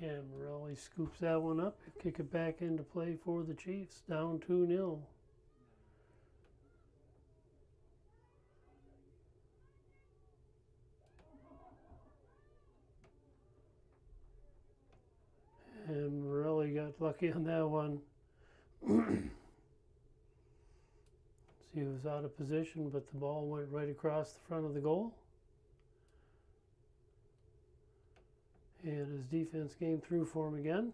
Amery scoops that one up, kick it back into play for the Chiefs, down 2-0. And really got lucky on that one. He was out of position, but the ball went right across the front of the goal. And his defense came through for him again.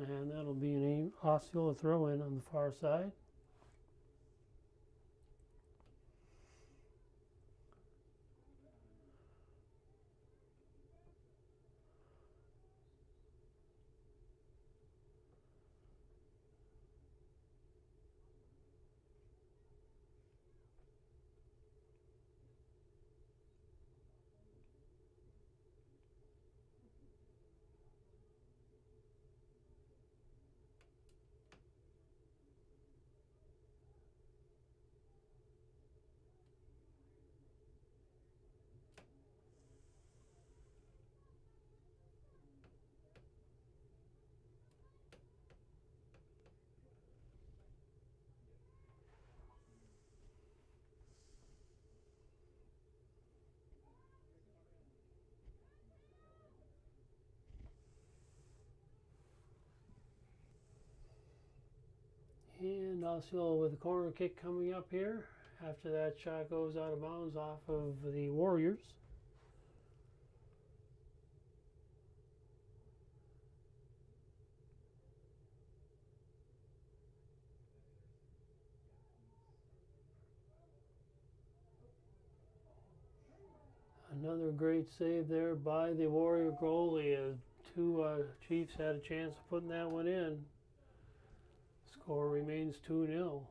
And that'll be an Osceola throw in on the far side. And Osceola with a corner kick coming up here. After that shot goes out of bounds off of the Warriors. Another great save there by the Warrior goalie. Two Chiefs had a chance of putting that one in. Score remains 2-0.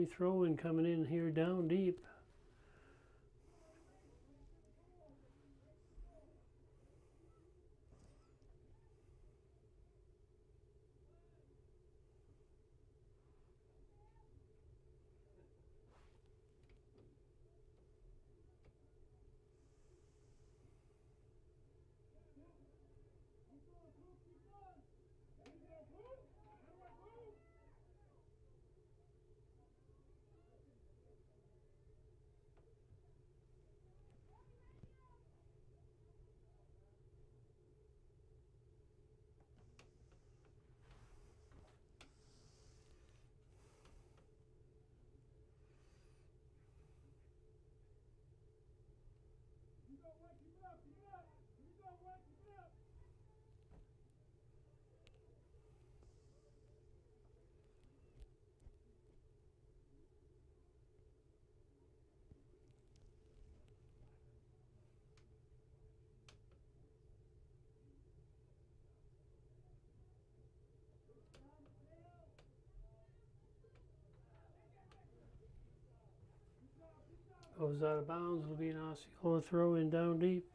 Amery throw-in coming in here down deep. Goes out of bounds. It'll be an Osceola throw-in down deep.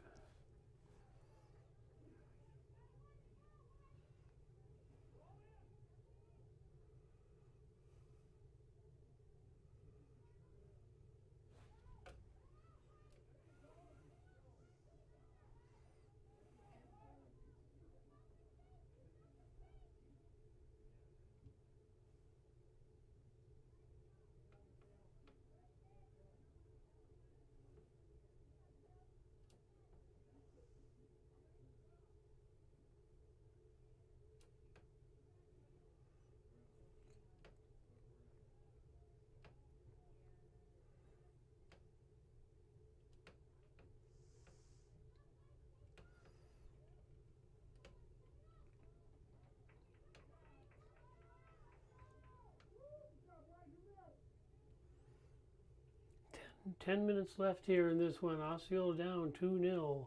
Ten minutes left here in this one. Osceola down 2-0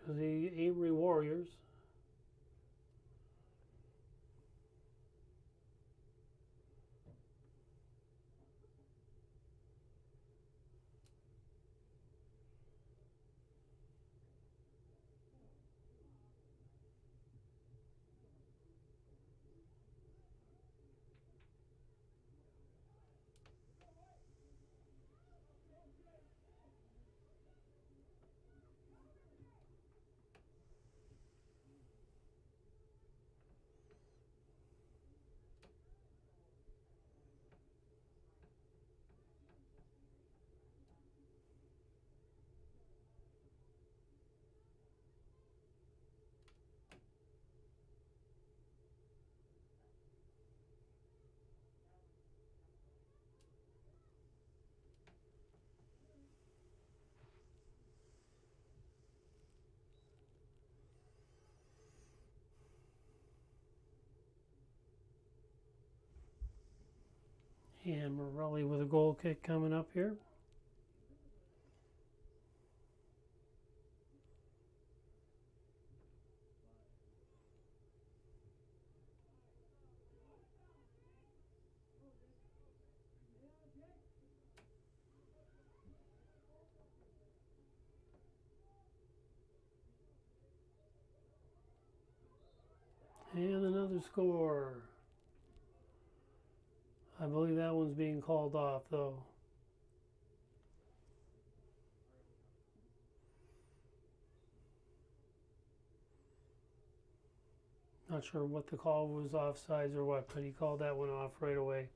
to the Amery Warriors. And Morelli with a goal kick coming up here. And another score. I believe that one's being called off, though. Not sure what the call was, offsides or what, but he called that one off right away.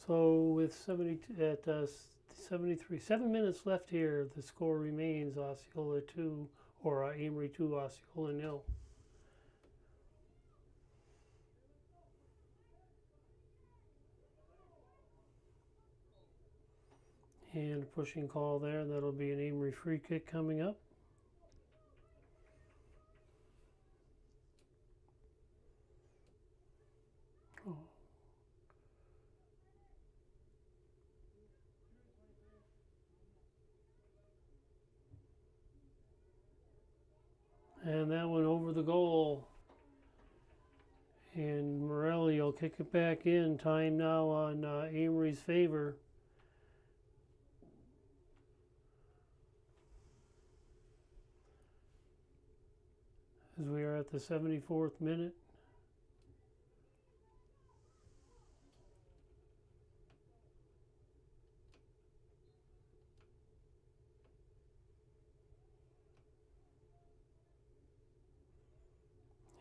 So with 73, 7 minutes left here, the score remains Osceola 2, or Amery 2, Osceola 0. And pushing call there. That'll be an Amery free kick coming up. Oh. And that one over the goal. And Morelli will kick it back in. Time now on Amery's favor. As we are at the 74th minute.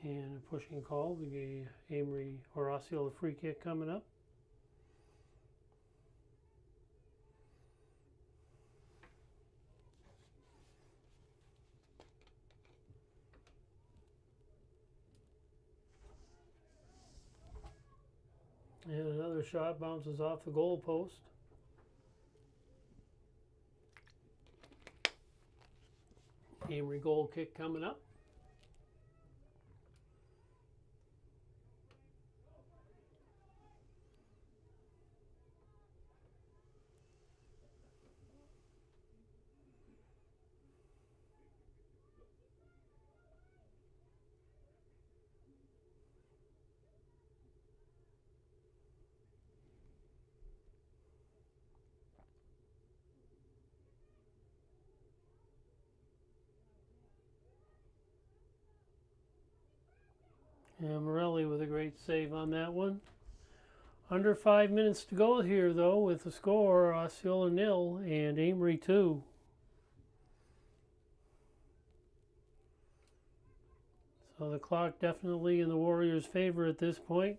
And a pushing call, the Amery or Osceola free kick coming up. And another shot bounces off the goal post. Amery goal kick coming up. And Morelli with a great save on that one. Under 5 minutes to go here, though, with the score Osceola 0 and Amery 2. So the clock definitely in the Warriors' favor at this point.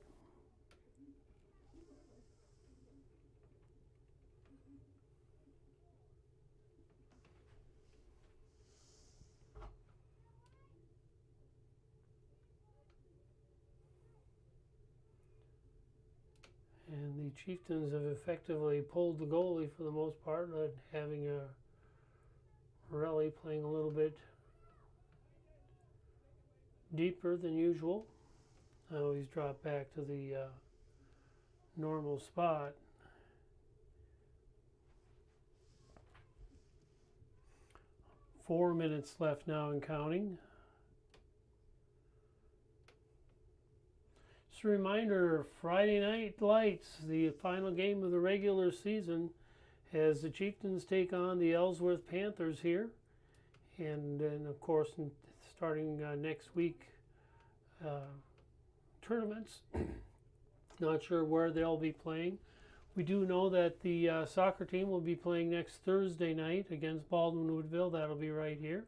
And the Chieftains have effectively pulled the goalie for the most part, having Morelli playing a little bit deeper than usual. Now he's dropped back to the normal spot. Four minutes left now and counting. Just a reminder, Friday Night Lights, the final game of the regular season, as the Chieftains take on the Ellsworth Panthers here. And then, of course, starting next week, tournaments. Not sure where they'll be playing. We do know that the soccer team will be playing next Thursday night against Baldwin Woodville. That'll be right here.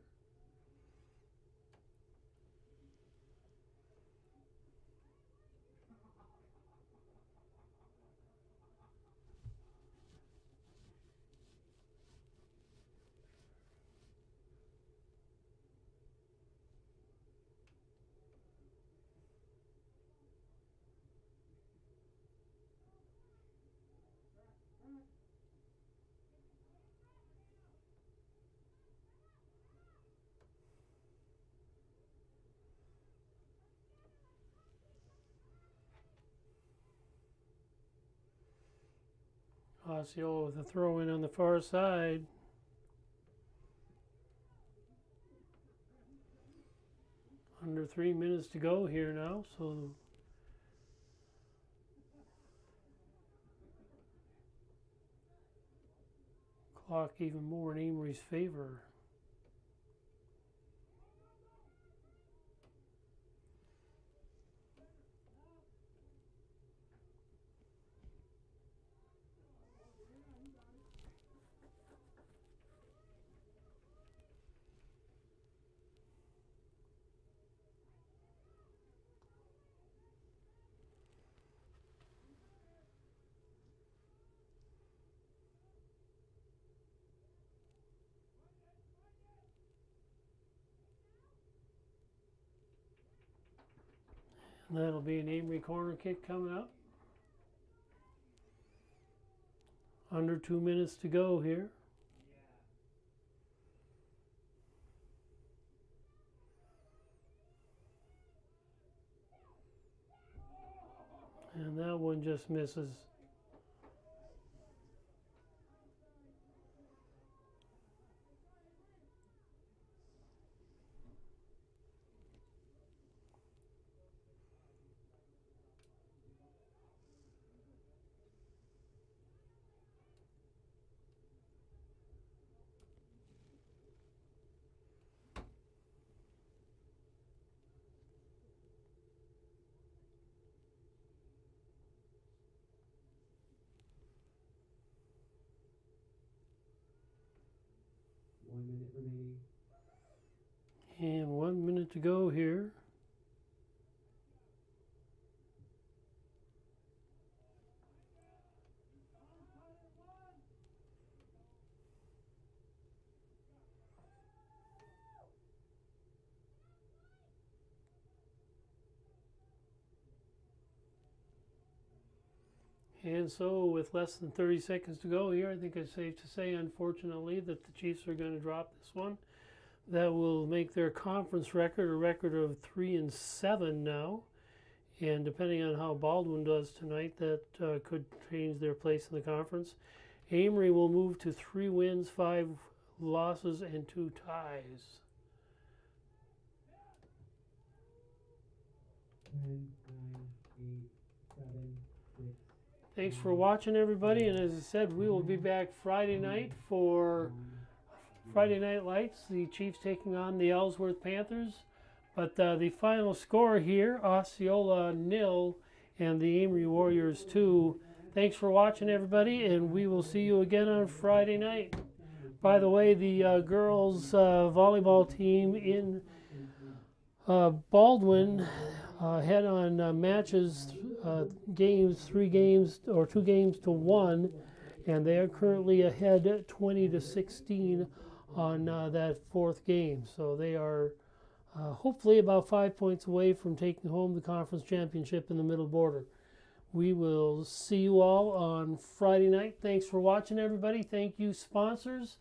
Osceola with a throw in on the far side. Under 3 minutes to go here now, so clock even more in Amery's favor. And that'll be an Amery corner kick coming up. Under 2 minutes to go here. And that one just misses. And 1 minute to go here. And so, with less than 30 seconds to go here, I think it's safe to say, unfortunately, that the Chiefs are going to drop this one. That will make their conference record a record of 3-7 now. And depending on how Baldwin does tonight, that could change their place in the conference. Amery will move to 3 wins, 5 losses, and 2 ties. 10, 9, 8, 7, 6. Thanks for watching, everybody. And as I said, we will be back Friday night for Friday Night Lights. The Chiefs taking on the Ellsworth Panthers. But the final score here, Osceola 0 and the Amery Warriors 2. Thanks for watching, everybody, and we will see you again on Friday night. By the way, the girls volleyball team in Baldwin had on matches, games, 3 games or 2 games to 1, and they are currently ahead 20-16 on that 4th game. So they are hopefully about 5 points away from taking home the conference championship in the Middle Border. We will see you all on Friday night. Thanks for watching, everybody. Thank you, sponsors.